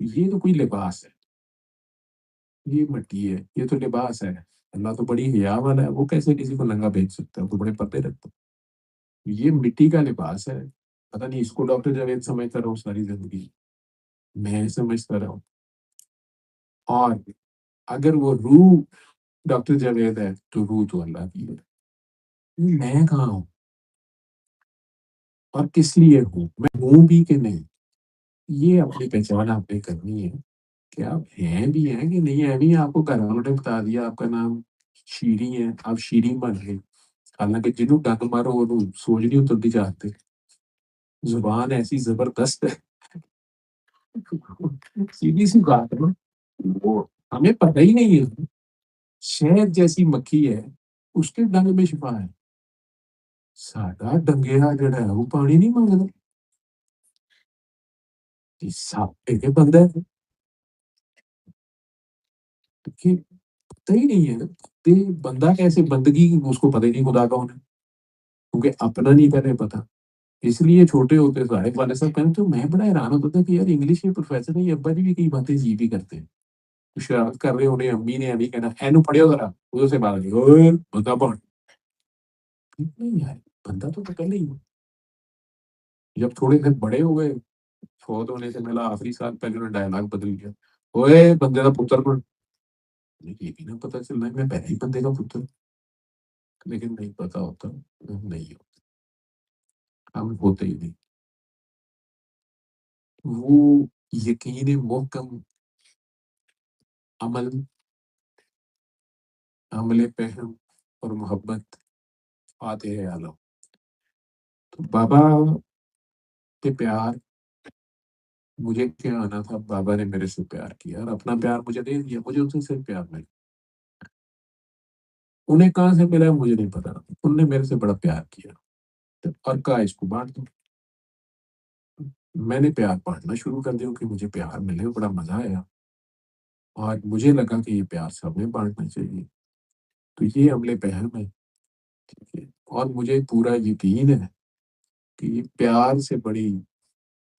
یہ تو کوئی لباس ہے، یہ مٹی ہے، یہ تو لباس ہے۔ اللہ تو بڑی حیا والا ہے، وہ کیسے کسی کو ننگا بھیج سکتا ہے، وہ تو بڑے پردے رکھتا ہے۔ یہ مٹی کا لباس ہے، پتہ نہیں اس کو ڈاکٹر جاوید سمجھتا رہا ہوں ساری زندگی، میں سمجھتا رہا ہوں۔ اور اگر وہ روح ڈاکٹر جاوید ہے تو روح تو اللہ کی ہے، میں کہاں ہوں اور کس لیے ہوں، میں ہوں بھی کہ نہیں، یہ اپنی پہچان آپ نے کرنی ہے کہ آپ ہیں بھی ہیں کہ نہیں ہیں بھی۔ آپ کو گھر والوں نے بتا دیا آپ کا نام شیریں ہے، آپ شیریں بن گئے، حالانکہ جنہوں ڈنگ مارو وہ سوچ نہیں اترتی چاہتے، زبان ایسی زبردست ہے، سیدھی سی بات ہے نا، وہ ہمیں پتہ ہی نہیں ہے، شہد جیسی مکھی ہے، اس کے ڈنگ میں شفا ہے، ساڈا ڈنگیا جڑا ہے وہ پانی نہیں مانگتا، سپ کے بندہ ہے کہ پتہ ہی نہیں ہے کہ بندہ کیسے، بندگی اس کو پتہ ہی نہیں خدا کا ہونا، کیونکہ اپنا نہیں پہلے پتا۔ اس لیے چھوٹے ہوتے صاحب والے صاحب کہتے تو میں بڑا حیران ہوتا تھا کہ یار انگلش کے پروفیسر ہیں، یہ ابا جی بھی کئی باتیں عجیب ہی کرتے ہیں، شرارت کر رہے ہونے، امی نے ابھی کہنا اینو پڑھو ذرا، ادھر سے بات اوئے بندہ پڑھ، نہیں یار بندہ تو پہلے ہی، جب تھوڑے سے بڑے ہو گئے، فوت ہونے سے پہلا آخری سال پہلے انہوں نے ڈائلاگ بدل دیا، اوئے بندے کا پتر پڑھ، یہ بھی نہ پتا چل رہا ہے میں پہلے ہی بندے کا پتر، لیکن نہیں پتا ہوتا، نہیں ہم ہوتے ہی نہیں، وہ یقین محکم، عمل، عمل پہم اور محبت فاتح عالم، تو بابا کے پیار مجھے کیا آنا تھا، بابا نے میرے سے پیار کیا اور اپنا پیار مجھے دے دیا، مجھے ان سے صرف پیار ملا، انہیں کہاں سے ملا مجھے نہیں پتا، انہوں نے میرے سے بڑا پیار کیا اور کہا اس کو بانٹ دو، میں نے پیار بانٹنا شروع کر دیا کہ مجھے پیار ملے، بڑا مزہ آیا اور مجھے لگا کہ یہ پیار سب میں بانٹنا چاہیے، تو یہ عمل پہم ہے، ٹھیک ہے، اور مجھے پورا یقین ہے کہ یہ پیار سے بڑی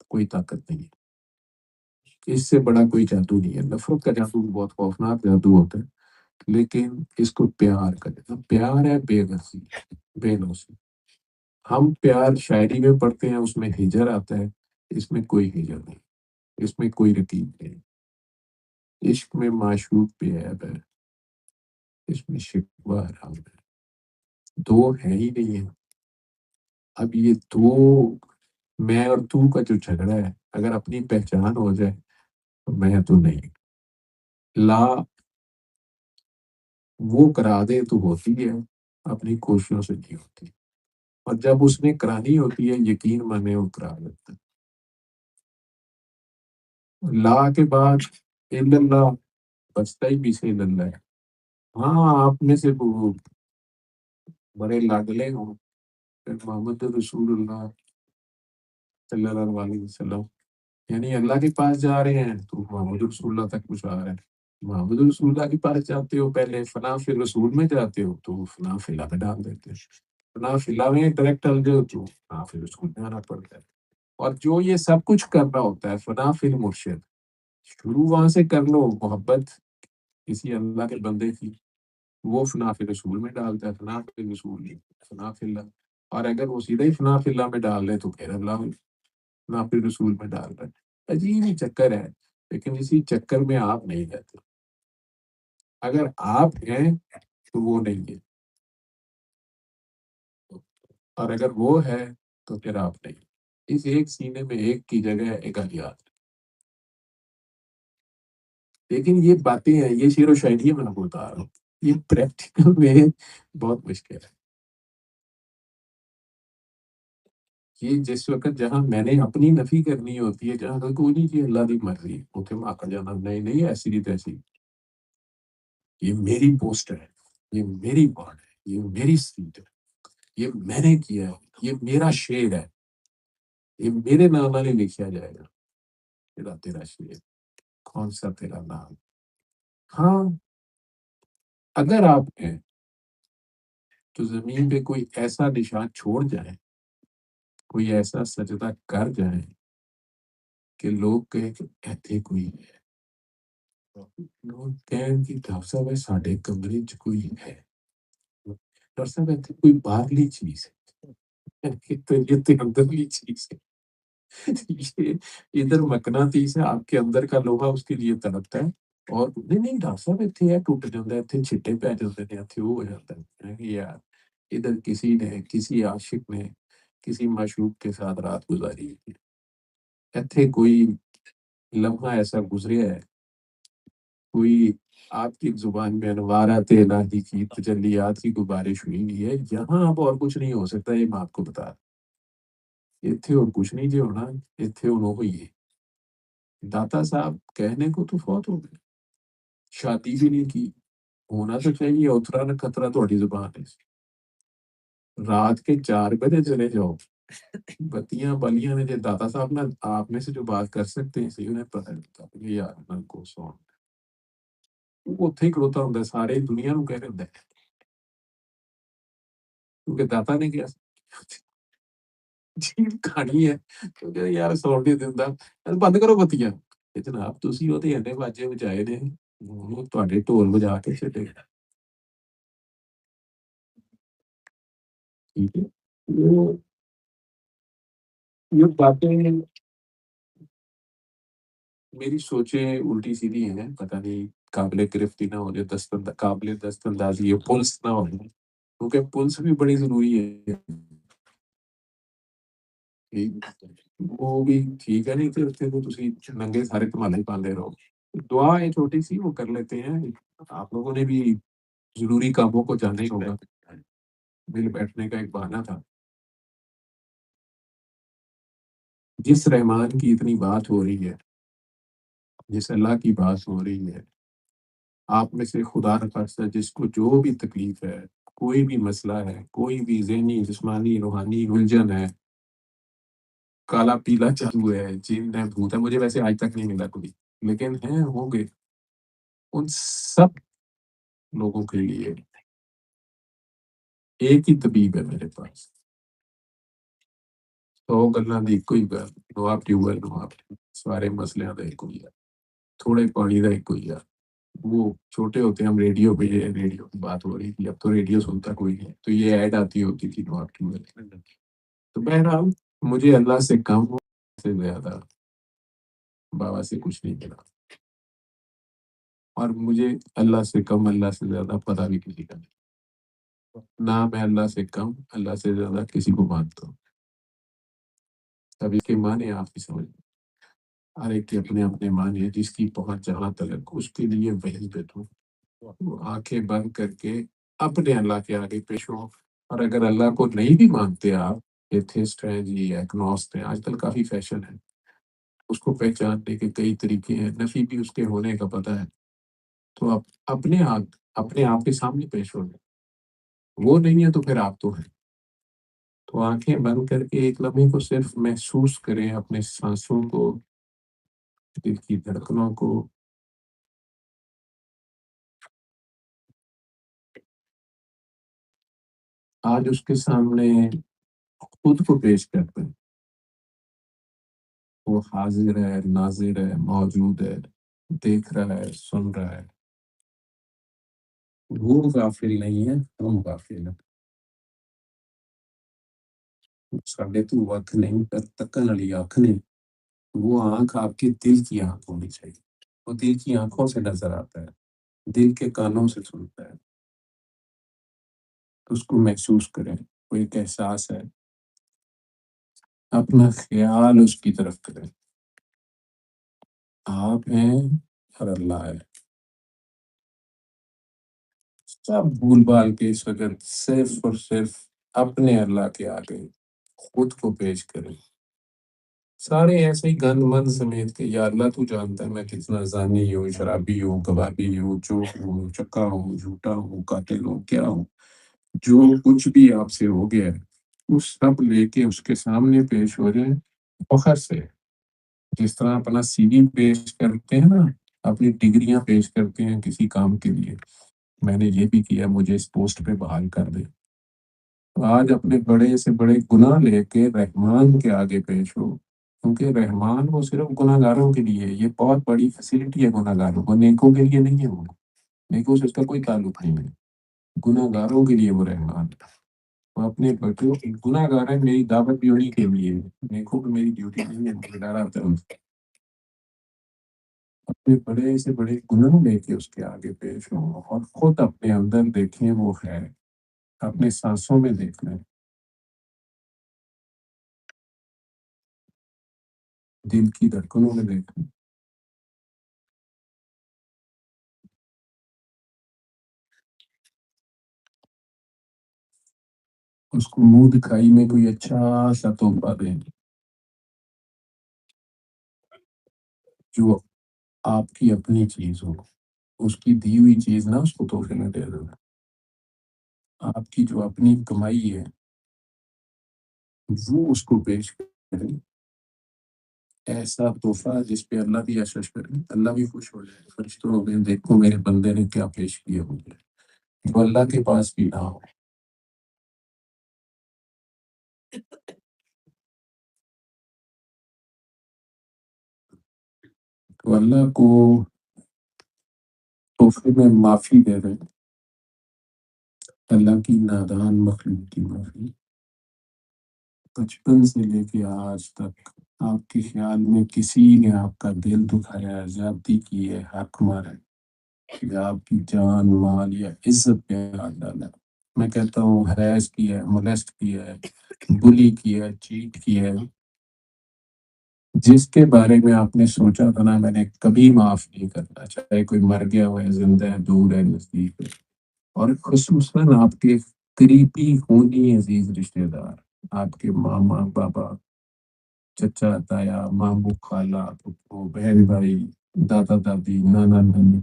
کوئی طاقت نہیں ہے، اس سے بڑا کوئی جادو نہیں ہے، نفرت کا جادو بہت خوفناک جادو ہوتا ہے، لیکن اس کو پیار کا جادو، پیار ہے بے غرضی، بے لوثی، ہم پیار شاعری میں پڑھتے ہیں اس میں ہجر آتا ہے، اس میں کوئی ہجر نہیں، اس میں کوئی رقیب نہیں، عشق میں معشوق بے عیب ہے، اس میں شکوہ حرام ہے، دو ہے ہی نہیں ہے، اب یہ دو میں اور تو کا جو جھگڑا ہے، اگر اپنی پہچان ہو جائے تو میں تو نہیں، لا وہ کرا دے تو ہوتی ہے، اپنی کوششوں سے نہیں ہوتی، اور جب اس نے کرانی ہوتی ہے یقین مانے وہ کرا دیتا ہے، لا کے بعد الا اللہ، بچتا ہی بھی سے الا اللہ ہے، ہاں آپ میں سے وہ بڑے لاڈلے ہوں پھر محمد رسول اللہ صلی اللہ علیہ وسلم، یعنی اللہ کے پاس جا رہے ہیں تو محمد رسول اللہ تک پہنچا رہے ہیں، محمد رسول اللہ کے پاس جاتے ہو پہلے فنا فی رسول میں جاتے ہو تو فنا فلا میں ڈال دیتے ہیں، فنا فلا میں ڈائریکٹ ڈال دو تو فنا فی رسول میں آنا پڑتا ہے، اور جو یہ سب کچھ کرنا ہوتا ہے فنا فی المرشد، شروع وہاں سے کر لو محبت کسی اللہ کے بندے کی، وہ فنا فی رسول میں ڈالتا ہے، فنا فی رسول نہیں، فنا فی اللہ، اور اگر وہ سیدھا ہی فنا فی اللہ میں ڈال دے تو پھر اللہ فنا فی رسول میں ڈال رہا ہے، عجیب ہی چکر ہے، لیکن اسی چکر میں آپ نہیں رہتے، اگر آپ ہیں تو وہ نہیں ہے، اور اگر وہ ہے تو پھر آپ نہیں، اس ایک سینے میں ایک کی جگہ ایک الیات، لیکن یہ باتیں ہیں، یہ شعر و شاعری میں آپ کو بتا رہا ہوں، یہ پریکٹیکل میں بہت مشکل ہے۔ یہ جس وقت جہاں میں نے اپنی نفی کرنی ہوتی ہے، جہاں تک کوئی نہیں کہ اللہ دی مرضی ہے، اتنے میں آقا جانا نہیں نہیں ایسی نہیں تیسی، یہ میری پوسٹ ہے، یہ میری بات ہے، یہ میری سیٹ ہے، یہ میں نے کیا ہے، یہ میرا شعر ہے، یہ میرے نام والے لکھا جائے گا، تیرا تیرا شعر، کون سا تیرا نام۔ ہاں، اگر آپ ہیں تو زمین پہ کوئی ایسا نشان چھوڑ جائے، کوئی ایسا سجدہ کر جائے کہ لوگ کہیں کہ ایتھے کوئی ہے، لوگ کہیں کہ ڈاکٹر صاحب ساڈے کمرے چ کوئی ہے، ڈاکٹر صاحب ایتھے کوئی باہرلی چیز ہے، یہ تو اندرلی چیز ہے، یہ ادھر مقناطیس ہے، آپ کے اندر کا لوہا اس کے لیے تڑپتا ہے، اور نہیں نہیں ڈاکٹر صاحب اتنے ہے ٹوٹ جاتا ہے، اتنے چھٹے پی جاتے ہیں، اتنے وہ ہو جاتا ہے، میں کہ یار ادھر کسی نے کسی عاشق نے کسی معشوق کے ساتھ رات گزاری ہے، اتنے کوئی لمحہ ایسا گزریا ہے، کوئی آپ کی زبان میں انوارات الہی کی تجلیات کی گبارش ہوئی ہوئی ہے، یہاں اب اور کچھ نہیں ہو سکتا، یہ میں آپ کو بتا رہا، اتنے اور کچھ نہیں جو ہونا، اتنے انہوں ہوئی ہے۔ داتا صاحب کہنے کو تو فوت ہو گئے، شادی بھی نہیں کی، ہونا تو چاہیے اترا نہ خطرہ تھوڑی زبان ہے، رات کے 4 بجے چلے جاؤ، بتیاں بلیاں نے جو داتا صاحب نے آپ میں سے جو بات کر سکتے ہیں سی انہیں پتہ نہیں تھا کہ یار میں کو سون وہ اتنے ہی کھڑوتا ہوں سارے دنیا نو کہہ رہے ہوں کیونکہ داتا نے کیا جی کہانی ہے، کیونکہ یار سون نہیں دیندا، بند کرو بتیاں، کہ جناب تسی وہ تے اینے باجے بجائے نے، وہ تواڈے ڈھول بجا کے چھڈے، ٹھیک ہے، یہ باتیں میری سوچیں الٹی سیدھی ہیں، پتہ نہیں قابل گرفتی نہ ہو جائے، قابل دست اندازی پلس نہ ہو جائے، کیونکہ پلس بھی بڑی ضروری ہے، ٹھیک، وہ بھی ٹھیک ہے، نہیں تو اتنے کو تسی ننگے سارے دھمالے ہی پاندے رہو۔ دعا ہے چھوٹی سی وہ کر لیتے ہیں، آپ لوگوں نے بھی ضروری کاموں کو جانا ہی ہوگا، مل بیٹھنے کا ایک بہانہ تھا، جس رحمان کی اتنی بات ہو رہی ہے، جس اللہ کی بات ہو رہی ہے، آپ میں سے خدا نخواستہ جس کو جو بھی تکلیف ہے، کوئی بھی مسئلہ ہے، کوئی بھی ذہنی جسمانی روحانی الجھن ہے، کالا پیلا چالو ہے، جن ہے بھوت ہے، مجھے ویسے آج تک نہیں ملا کوئی، لیکن ہیں ہوں گے، ان سب لوگوں کے لیے ایک ہی طبیب ہے میرے پاس، 100 گلاں دی کوئی گل، نواب ٹیوبل نواب سارے مسئلے کا ایک ہوئی ہے، تھوڑے پانی کا ایک ہوئی ہے، وہ چھوٹے ہوتے ہیں ہم ریڈیو پہ، یہ ریڈیو کی بات ہو رہی تھی، اب تو ریڈیو سنتا کوئی نہیں، تو یہ ایڈ آتی ہوتی تھی نواب ٹیوبل، تو بہرحال مجھے اللہ سے کم ہو سے زیادہ بابا سے کچھ نہیں ملا، اور مجھے اللہ سے کم اللہ سے زیادہ پتہ بھی کسی کا نہیں، نہ میں اللہ سے کم اللہ سے زیادہ کسی کو مانتا ہوں، اب اس کے معنی آپ ہی سمجھ، ہر ایک کے اپنے اپنے معنی ہے، جس کی پہنچ جہاں تک اس کے لیے بحث بیٹھو، وہ آنکھیں بند کر کے اپنے اللہ کے آگے پیش ہو، اور اگر اللہ کو نہیں بھی مانتے آپ، ایتھسٹ ہیں جی، ایگنوسٹ ہیں، آج کل کافی فیشن ہے، اس کو پہچاننے کے کئی طریقے ہیں، نفی بھی اس کے ہونے کا پتہ ہے، تو آپ اپنے آپ کے سامنے پیش ہو جائیں، وہ نہیں ہے تو پھر آپ تو ہیں، تو آنکھیں بند کر کے ایک لمحے کو صرف محسوس کریں اپنے سانسوں کو، دل کی دھڑکنوں کو، آج اس کے سامنے خود کو پیش کرتے ہیں، وہ حاضر ہے، ناظر ہے، موجود ہے، دیکھ رہا ہے، سن رہا ہے، وہ غافل نہیں ہے، ہم غافل ہیں، ساڈے تو وقت نہیں پر تکن والی آنکھ نہیں، وہ آنکھ آپ کے دل کی آنکھ ہونی چاہیے، وہ دل کی آنکھوں سے نظر آتا ہے، دل کے کانوں سے سنتا ہے، تو اس کو محسوس کریں، وہ ایک احساس ہے، اپنا خیال اس کی طرف کریں، آپ ہیں اور اللہ ہے. سب بھول بھال کے اس وقت صرف اور صرف اپنے اللہ کے آگے خود کو پیش کریں. سارے ایسے ہی گند مند سمیت کے یا اللہ تو جانتا ہے میں کتنا زانی ہوں، شرابی ہوں، کبابی ہوں، چور ہوں، چکا ہوں، جھوٹا ہوں، قاتل ہوں، کیا ہوں. جو کچھ بھی آپ سے ہو گیا ہے وہ سب لے کے اس کے سامنے پیش ہو جائیں فخر سے. جس طرح اپنا سی وی پیش کرتے ہیں نا، اپنی ڈگریاں پیش کرتے ہیں کسی کام کے لیے، میں نے یہ بھی کیا، مجھے اس پوسٹ پہ بحال کر دے. تو آج اپنے بڑے سے بڑے گناہ لے کے رحمان کے آگے پیش ہو، کیونکہ رحمان وہ صرف گناہ گاروں کے لیے ہے. یہ بہت بڑی فیسلٹی ہے گناہ گاروں کو، نیکوں کے لیے نہیں ہے. وہ نیکوں سے اس کا کوئی تعلق نہیں ہے، گناہ گاروں کے لیے وہ رحمان ہے. وہ اپنے بچوں گناہ گار ہے، میری دعوت بھی انہیں کے لیے ہے. نیکوں کو میری ڈیوٹی نہیں ہے، مجھے ڈرا طرف اپنے بڑے سے بڑے گناہ لے کے اس کے آگے پیش ہوں اور خود اپنے اندر دیکھیں وہ ہے. اپنے سانسوں میں دیکھ لیں، دل کی دھڑکنوں میں دیکھ لیں. اس کو منہ دکھائی میں کوئی اچھا سا تحفہ دیں جو آپ کی اپنی چیز ہو. اس کی دی ہوئی چیز نہ اس کو تحفے میں دے دو. آپ کی جو اپنی کمائی ہے وہ اس کو پیش کریں. ایسا تحفہ جس پہ اللہ بھی اشش کرے، اللہ بھی خوش ہو جائے. فرشتوں ہو گئے دیکھو میرے بندے نے کیا پیش کیا مجھے، جو اللہ کے پاس بھی نہ ہو. تو اللہ کو تحفے میں معافی دے دیں، اللہ کی نادان مخلوق کی معافی. بچپن سے لے کے آج تک آپ کے خیال میں کسی نے آپ کا دل دکھایا ہے، زیادتی کی ہے، حق مارا ہے، یا آپ کی جان مال یا عزت پہ ہاتھ ڈالا ہے؟ میں کہتا ہوں ہراس کیا ہے، مولسٹ کیا ہے، بلی کیا ہے، چیٹ کیا ہے، جس کے بارے میں آپ نے سوچا تھا نا میں نے کبھی معاف نہیں کرنا، چاہے کوئی مر گیا ہو ہے، زندہ ہے، دور ہے، نزدیک ہے. اور خصوصاً آپ کے قریبی خونی عزیز رشتہ دار، آپ کے ماما بابا، چچا تایا، مامو خالہ، پھپھو، بہن بھائی، دادا دادی، نانا نانی،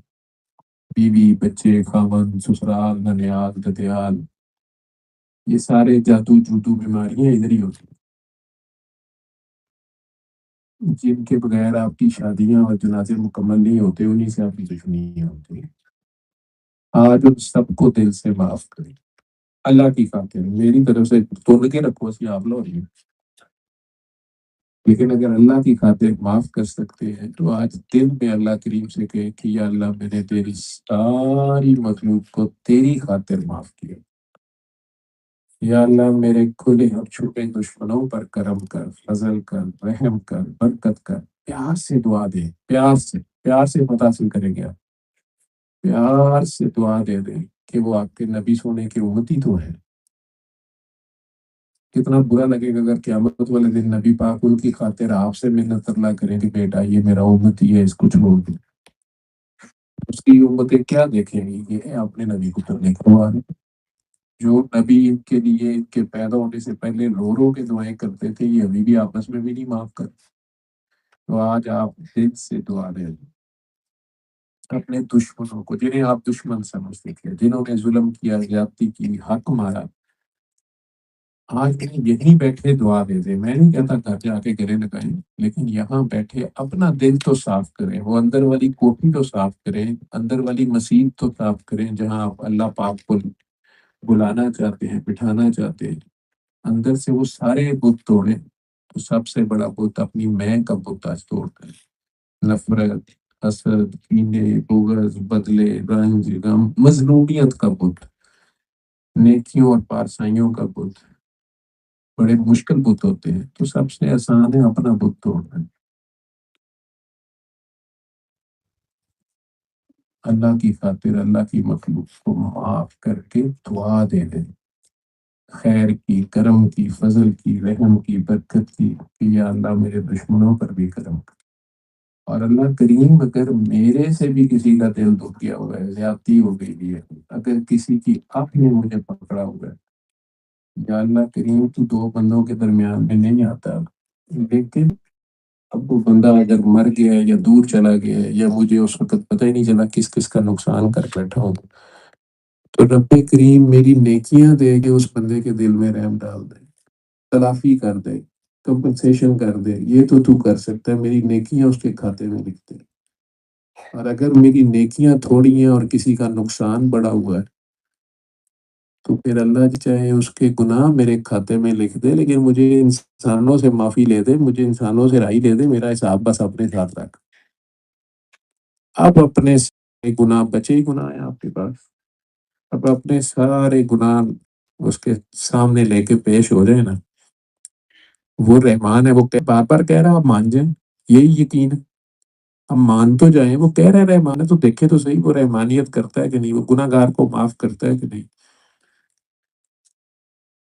بیوی بچے، خاوند، سسرال، ننیال، ددیال، یہ سارے جادو جوتو بیماریاں ادھر ہی ہوتی ہیں جن کے بغیر آپ کی شادیاں اور جنازے مکمل نہیں ہوتے. انہیں سے آپ کی دشمنی ہوتی ہے. آج ان سب کو دل سے معاف کریں اللہ کی خاطر. میری طرف سے تول کے رکھو سی آپ لو رہی، لیکن اگر اللہ کی خاطر معاف کر سکتے ہیں تو آج دل میں اللہ کریم سے کہے کہ یا اللہ میں نے تیری ساری مخلوق کو تیری خاطر معاف کیا. یا اللہ میرے کھلے اور چھپے دشمنوں پر کرم کر، فضل کر، رحم کر، برکت کر. پیار سے دعا دے، پیار سے، پیار سے متاثر کرے گا. پیار سے دعا دے دیں کہ وہ آپ کے نبی سونے کے امتی تو ہیں. کتنا برا لگے گا اگر قیامت والے دن نبی پاک ان کی خاطر آپ سے منت اللہ کریں کہ بیٹا یہ میرا امتی ہے، اس کو چھوڑ دو. اس کی امتیں کیا دیکھیں گی؟ یہ اپنے نبی کو کرنے کو آ رہے ہیں. جو نبی ان کے لیے ان کے پیدا ہونے سے پہلے رو رو کے دعائیں کرتے تھے، یہ ابھی بھی آپس میں بھی نہیں معاف کر. تو آج آپ دل سے دعا دیں اپنے دشمنوں کو، جنہیں آپ دشمن سمجھتے تھے، جنہوں نے ظلم کیا، زیادتی کی، حق مارا. آج یہیں بیٹھے دعا دے دیں. میں نہیں کہتا گھر جا کے گلے لگائیں، لیکن یہاں بیٹھے اپنا دل تو صاف کریں. وہ اندر والی کوٹھی تو صاف کریں، اندر والی مسیح تو صاف کریں جہاں آپ اللہ پاک کو بلانا چاہتے ہیں، بٹھانا چاہتے ہیں. اندر سے وہ سارے بت توڑیں. تو سب سے بڑا بت اپنی میں کا بت آج توڑتا ہے. نفرت، حسد، کینے، بغض، بدلے، رنج، غم، مظلومیت کا بت، نیکیوں اور پارسائیوں کا بت بڑے مشکل بت ہوتے ہیں. تو سب سے آسان ہے اپنا بت توڑنا. اللہ کی خاطر اللہ کی مخلوق کو معاف کر کے دعا دے دیں، خیر کی، کرم کی، فضل کی، رحم کی، برکت کی کہ یا اللہ میرے دشمنوں پر بھی کرم کر. اور اللہ کریم اگر میرے سے بھی کسی کا دل دکھ گیا ہوا ہے، زیادتی ہو گئی ہے، اگر کسی کی آنکھ نے مجھے پکڑا ہوا ہے، یا اللہ کریم تو دو بندوں کے درمیان میں نہیں آتا، لیکن اب وہ بندہ اگر مر گیا ہے یا دور چلا گیا ہے یا مجھے اس وقت پتہ ہی نہیں چلا کس کس کا نقصان کر بیٹھا ہوں، تو رب کریم میری نیکیاں دے کے اس بندے کے دل میں رحم ڈال دے، تلافی کر دے، کمپنسیشن کر دے، یہ تو کر سکتا ہے، میری نیکیاں اس کے کھاتے میں لکھ دے۔ اور اگر میری نیکیاں تھوڑی ہیں اور کسی کا نقصان بڑا ہوا ہے تو پھر اللہ جی چاہے اس کے گناہ میرے کھاتے میں لکھ دے، لیکن مجھے انسانوں سے معافی لے دے، مجھے انسانوں سے رائی لے دے، میرا حساب بس اپنے ساتھ رکھ۔ اب اپنے سارے گناہ بچے ہی گناہ ہیں آپ کے پاس، اب اپنے سارے گناہ اس کے سامنے لے کے پیش ہو جائے نا، وہ رحمان ہے، وہ بار بار کہہ رہا آپ مان جائیں، یہی یقین ہے، ہم مان تو جائیں، وہ کہہ رہے رحمان ہے تو دیکھے تو صحیح وہ رحمانیت کرتا ہے کہ نہیں، وہ گناہ گار کو معاف کرتا ہے کہ نہیں۔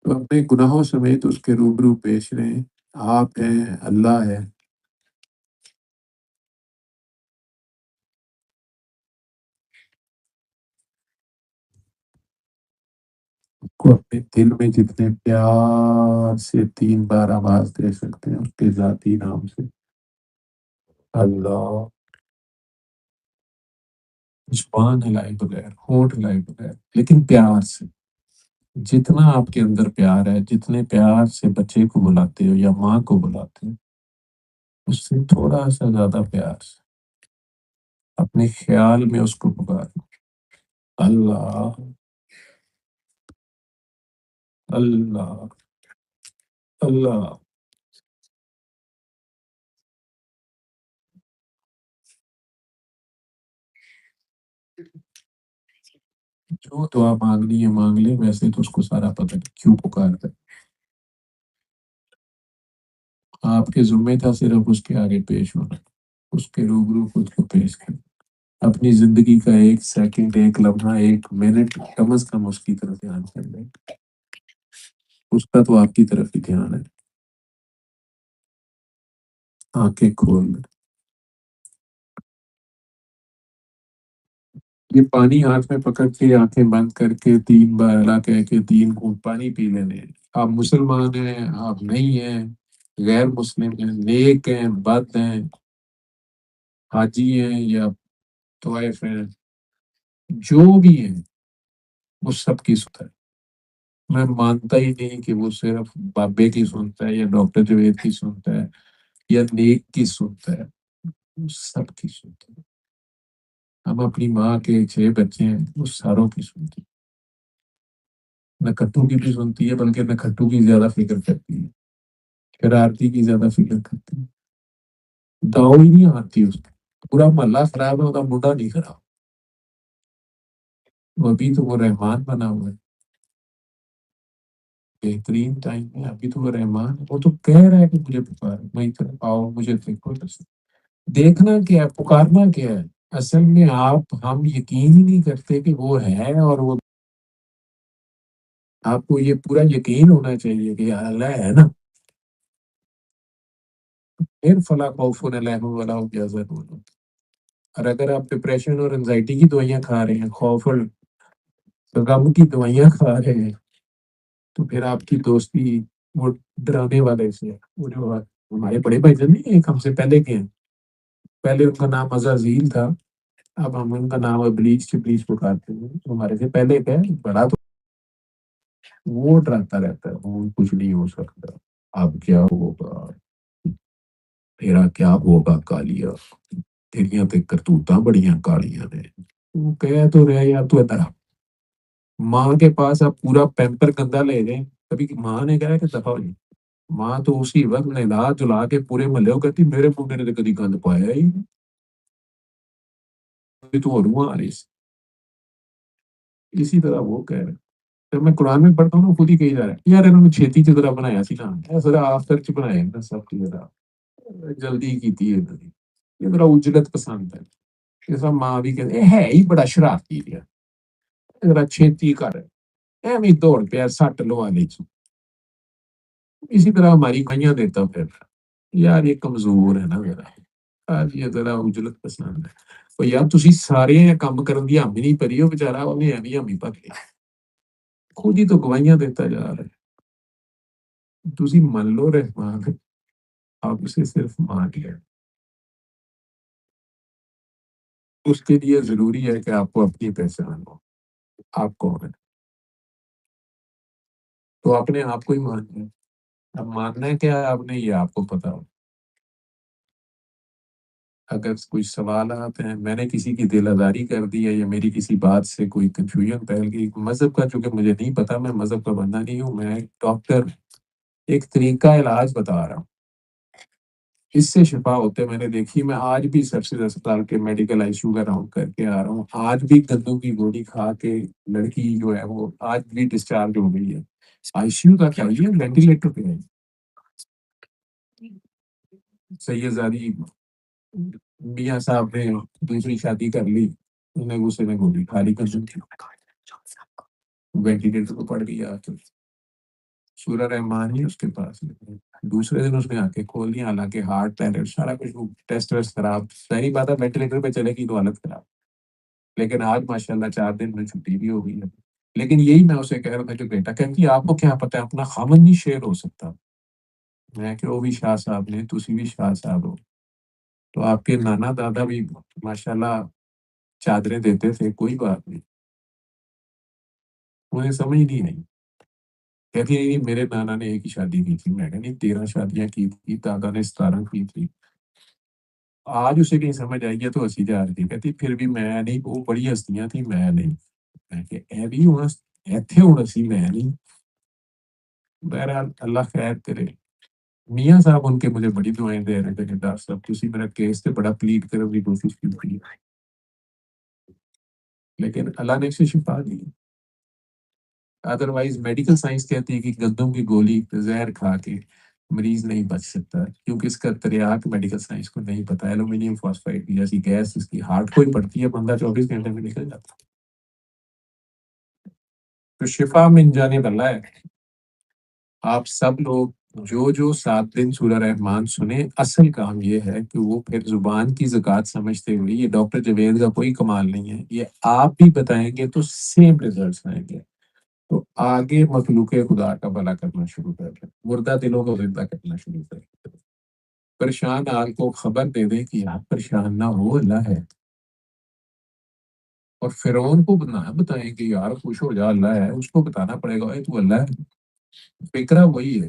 تو اپنے گناہوں سمیت اس کے روبرو پیش رہیں، آپ ہیں، اللہ ہے۔ کو اپنے دل میں جتنے پیار سے 3 بار آواز دے سکتے ہیں اس کے ذاتی نام سے، اللہ۔ زبان ہلائے بغیر، ہونٹ ہلائے بغیر، لیکن پیار سے، جتنا آپ کے اندر پیار ہے، جتنے پیار سے بچے کو بلاتے ہو یا ماں کو بلاتے ہو، اس سے تھوڑا سا زیادہ پیار سے اپنے خیال میں اس کو پکارو، اللہ، اللہ، اللہ۔ جو دعا مانگنی ہے مانگ لے، ویسے تو اس کو سارا پتہ ہے کیوں پکارتا ہے، آپ کے ذمہ تھا صرف اس کے آگے پیش ہونا، اس کے روبرو خود کو پیش کرنا، اپنی زندگی کا 1 سیکنڈ، 1 لمحہ، 1 منٹ کم از کم اس کی طرف دھیان کر لیں، اس کا تو آپ کی طرف ہی دھیان ہے، آنکھیں کھول دیں۔ یہ پانی ہاتھ میں پکڑ کے آنکھیں بند کر کے 3 بار اللہ کہہ کے 3 گھونٹ پانی پی لینے ہیں۔ آپ مسلمان ہیں، آپ نہیں ہیں، غیر مسلم ہیں، نیک ہیں، بد ہیں، حاجی ہیں یا طوائف ہیں، جو بھی ہیں، وہ سب کی سنتا ہے۔ میں مانتا ہی نہیں کہ وہ صرف بابے کی سنتا ہے یا ڈاکٹر جوید کی سنتا ہے یا نیک کی سنتا ہے، وہ سب کی سنتا ہے۔ ہم اپنی ماں کے 6 بچے ہیں، وہ ساروں کی سنتی ہے، نہ کٹو کی بھی سنتی ہے، بلکہ نہ کھٹو کی زیادہ فکر کرتی ہے، شرارتی کی زیادہ فکر کرتی ہے، داؤ ہی نہیں آتی اس کی، پورا محلہ خراب ہے، ہوتا منڈا نہیں خراب، وہ ابھی تو وہ رحمان بنا ہوا ہے، بہترین ٹائم ہے، ابھی تو وہ رحمان ہے، وہ تو کہہ رہا ہے کہ مجھے پکار، میں ادھر آؤ، مجھے دیکھو، دیکھنا کیا ہے، پکارنا کیا ہے، اصل میں ہم یقین ہی نہیں کرتے کہ وہ ہے، اور وہ آپ کو یہ پورا یقین ہونا چاہیے کہ اللہ ہے نا، پھر فلا خوف علیہم ولا هم یحزنون۔ اور اگر آپ ڈپریشن اور انزائٹی کی دوائیاں کھا رہے ہیں، خوف اور غم کی دوائیاں کھا رہے ہیں، تو پھر آپ کی دوستی وہ ڈرانے والے سے ہے، وہ جو ہمارے بڑے بھائی جان نہیں، ایک ہم سے پہلے کے ہیں، پہلے ان کا نام عزازیل تھا، اب ہم ان کا نام ابلیس ابلیس پکارتے ہیں، ہمارے سے پہلے کا ہے، بڑا تو وہ ڈراتا رہتا ہے، وہ کچھ نہیں ہو سکتا، اب کیا ہوگا، تیرا کیا ہوگا کالیا، تیریاں تے کرتوتاں بڑیاں کالیاں نے، وہ کہہ تو رہے یار تو ادھر آ۔ ماں کے پاس آپ پورا پیمپر گندا لے جائیں، کبھی ماں نے کہا کہ دفعہ ہو جائے، ماں تو اسی وقت نہلا جلا کے پورے محلے کو کہتی میرے منڈے نے تو کدی گند پایا ہی نہیں، ابھی تو روح آ رہی سے۔ اسی طرح وہ کہہ رہے، جب میں قرآن میں پڑھتا ہوں نا، خود ہی کہی جا رہا ہے یار انہوں نے چھیتی کی طرح بنایا سی نا، ذرا آفتر چ بنایا نا، سب کی طرح جلدی کی ہے، یہ ذرا اجلت پسند ہے، یہ سب ماں بھی کہتے ہے ہی بڑا شرارتی ہے، ذرا چھیتی کر، ایویں دوڑ پیا سٹ لوا لی، اسی طرح ہماری کھائیاں دیتا پھر، یار یہ کمزور ہے نا ذرا، آج یہ ذرا اجلت پسند ہے وہ یار تسی سارے کام کرن دی ہم نہیں پری ہو بیچارہ انہیں ایویں ہم ہی پر لیا خود ہی تو گواہیاں دیتا جا رہا ہے تسی من لو رحمان آپ اسے صرف مان لیں اس کے لیے ضروری ہے کہ آپ کو اپنی پہچان ہو آپ کون ہے تو اپنے آپ کو ہی مان لیں اب ماننا ہے کیا ہے آپ نے یہ آپ کو پتا ہو اگر کوئی سوالات ہیں میں نے کسی کی دل آزاری کر دی ہے یا میری کسی بات سے کوئی کنفیوژن پھیل گئی مذہب کا چونکہ مجھے نہیں پتا میں مذہب کا بندہ نہیں ہوں میں ڈاکٹر ایک طریقہ علاج بتا رہا ہوں اس سے شفا ہوتے میں نے دیکھی میں آج بھی سرسید اسپتال کے میڈیکل آئی سی یو کا راؤنڈ کر کے آ رہا ہوں آج بھی گندوں کی گولی کھا کے لڑکی جو ہے وہ آج بھی ڈسچارج ہو گئی ہے آئی سی یو کا چاہیے وینٹیلیٹر پہ ہے سید زادی میاں صاحب نے دوسری شادی کر لی انہوں نے غصے میں گولی کھا لی کر وینٹیلیٹر کو پڑ گیا تو سورہ رحمان ہی اس کے پاس دوسرے دن اس نے آ کے کھول دیا حالانکہ ہارٹ پیرٹ سارا کچھ ٹیسٹ ویسٹ خراب پہلی بات ہے وینٹیلیٹر پہ چلے گی تو حالت خراب لیکن آج ماشاءاللہ 4 دن میں چھٹی بھی ہو گئی ہے لیکن یہی میں اسے کہہ رہا تھا کہ بیٹا کہ آپ کو کیا پتا ہے اپنا خامن نہیں شیئر ہو سکتا میں کہ وہ بھی شاہ صاحب نے تسی بھی شاہ صاحب ہو تو آپ کے نانا دادا بھی ماشاءاللہ چادریں دیتے تھے کوئی بات نہیں انہیں سمجھ نہیں آئی کہتی نہیں میرے نانا نے ایک ہی شادی کی تھی میں کہ نہیں 13 شادیاں کی تھی دادا نے 17 کی تھی آج اسے کہیں سمجھ آئی ہے تو ہنسی جا رہی تھی کہتی پھر بھی میں نہیں وہ بڑی ہستیاں تھیں میں نہیں میں کہ اے بھی ہوں ایتھے ہوں اسی میں نہیں بہرحال اللہ خیر کرے میاں صاحب ان کے مجھے بڑی دعائیں دے رہے تھے کہ ڈاکٹر صاحب تسی میرا کیس سے بڑا پلیڈ کرنے کی کوشش کی تھی لیکن اللہ نے اسے شفا دی ادروائز میڈیکل سائنس کہتی ہے کہ گندوں کی گولی زہر کھا کے مریض نہیں بچ سکتا کیونکہ اس کا تریاق میڈیکل سائنس کو نہیں پتا ایلومینیم فاسفائڈ کی جیسی گیس اس کی ہارٹ کو ہی پڑتی ہے بندہ 24 گھنٹے میں نکل جاتا تو شفا من جانب اللہ ہے آپ سب لوگ جو 7 دن سورہ رحمان سنیں اصل کام یہ ہے کہ وہ پھر زبان کی زکوٰۃ سمجھتے ہوئے یہ ڈاکٹر جوید کا کوئی کمال نہیں ہے یہ آپ بھی بتائیں گے تو سیم ریزلٹس آئیں گے تو آگے مخلوق خدا کا بھلا کرنا شروع کر دیں مردہ دلوں کو زندہ کرنا شروع کر دیں پریشان حال کو خبر دے دیں کہ آپ پریشان نہ ہو اللہ ہے اور فرعون کو نہ بتائیں کہ یار خوش ہو جا اللہ ہے اس کو بتانا پڑے گا اے تو اللہ ہے فکرہ وہی ہے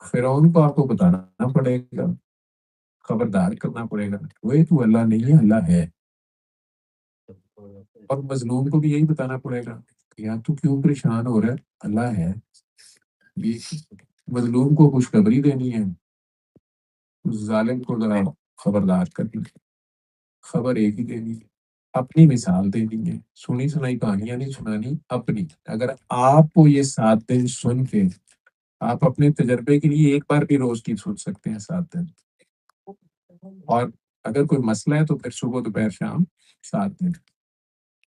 فرعون کو آپ کو بتانا پڑے گا خبردار کرنا پڑے گا وہ تو اللہ نہیں ہے اللہ ہے اور مظلوم کو بھی یہی بتانا پڑے گا کہ یار تو کیوں پریشان ہو رہا ہے اللہ ہے یہ مظلوم کو خوشخبری دینی ہے ظالم کو ذرا خبردار کرنی ہے خبر ایک ہی دینی ہے اپنی مثال دینی ہے سنی سنائی کہانیاں نہیں سنانی اپنی اگر آپ کو یہ 7 دن سن کے آپ اپنے تجربے کے لیے ایک بار بھی روز کی سن سکتے ہیں 7 دن اور اگر کوئی مسئلہ ہے تو پھر صبح دوپہر شام 7 دن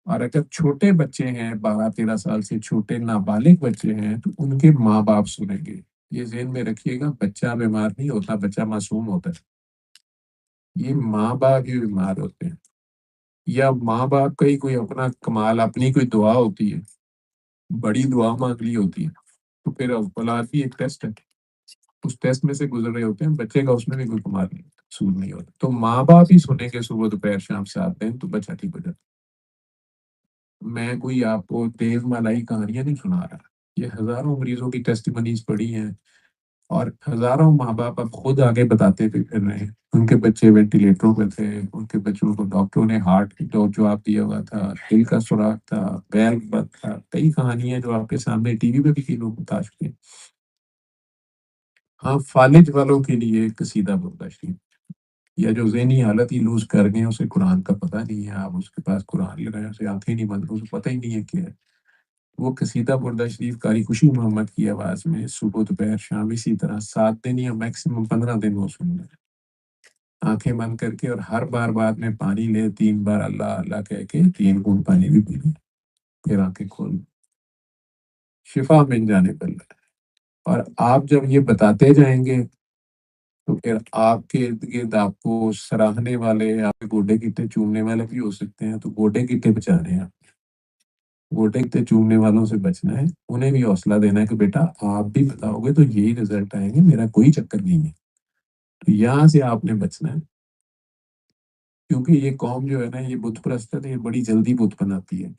اور اگر چھوٹے بچے ہیں 12-13 سال سے چھوٹے نابالغ بچے ہیں تو ان کے ماں باپ سنیں گے یہ ذہن میں رکھیے گا بچہ بیمار نہیں ہوتا بچہ معصوم ہوتا ہے یہ ماں باپ ہی بیمار ہوتے ہیں یا ماں باپ کا ہی کوئی اپنا کمال اپنی کوئی دعا ہوتی ہے بڑی دعا مانگ لی ہوتی ہے تو پھر اولاد بھی ایک ٹیسٹ ہے اس ٹیسٹ میں سے گزر رہے ہوتے ہیں بچے کا اس میں بھی کوئی کمال نہیں سود نہیں ہوتا تو ماں باپ ہی سنیں گے صبح دوپہر شام 7 دن تو بچہ ٹھیک ہو جاتا میں کوئی آپ کو تیز مالائی کہانیاں نہیں سنا رہا یہ ہزاروں مریضوں کی ٹیسٹیمنیز پڑی ہیں اور ہزاروں ماں باپ اب خود آگے بتاتے پھر رہے ہیں ان کے بچے وینٹیلیٹروں پہ تھے ان کے بچوں کو ڈاکٹروں نے ہارٹ کی جواب دیا ہوا تھا دل کا سوراخ تھا بیل بند تھا کئی کہانیاں جو آپ کے سامنے ٹی وی پہ بھی کئی لوگ بتا چکے ہیں ہاں فالج والوں کے لیے قصیدہ بردہ شریف یا جو ذہنی حالت ہی لوز کر گئے اسے قرآن کا پتہ نہیں ہے آپ اس کے پاس قرآن لگائیں اسے آنکھیں نہیں بند اسے پتہ ہی نہیں ہے کیا ہے وہ قصیدہ بردہ شریف قاری خوشی محمد کی آواز میں صبح دوپہر شام اسی طرح 7 دن یا میکسیمم 15 دن وہ سن لیں آنکھیں بند کر کے اور ہر بار بعد میں پانی لے 3 بار اللہ اللہ کہہ کے 3 گھونٹ پانی بھی پی لیں پھر آنکھیں کھول شفا مل جانے پر اور آپ جب یہ بتاتے جائیں گے تو پھر آپ کے ارد گرد آپ کو سراہنے والے، آپ کے گوڈے گیٹے چومنے والے بھی ہو سکتے ہیں، تو گوڈے گیٹے بچا رہے ہیں آپ، گوڈے گیٹے چومنے والوں سے بچنا ہے، انہیں بھی حوصلہ دینا ہے کہ بیٹا آپ بھی بتاؤ گے تو یہی رزلٹ آئیں گے، میرا کوئی چکر نہیں ہے. تو یہاں سے آپ نے بچنا ہے، کیونکہ یہ قوم جو ہے نا، یہ بت پرست ہے، تو یہ بڑی جلدی بت بناتی ہے.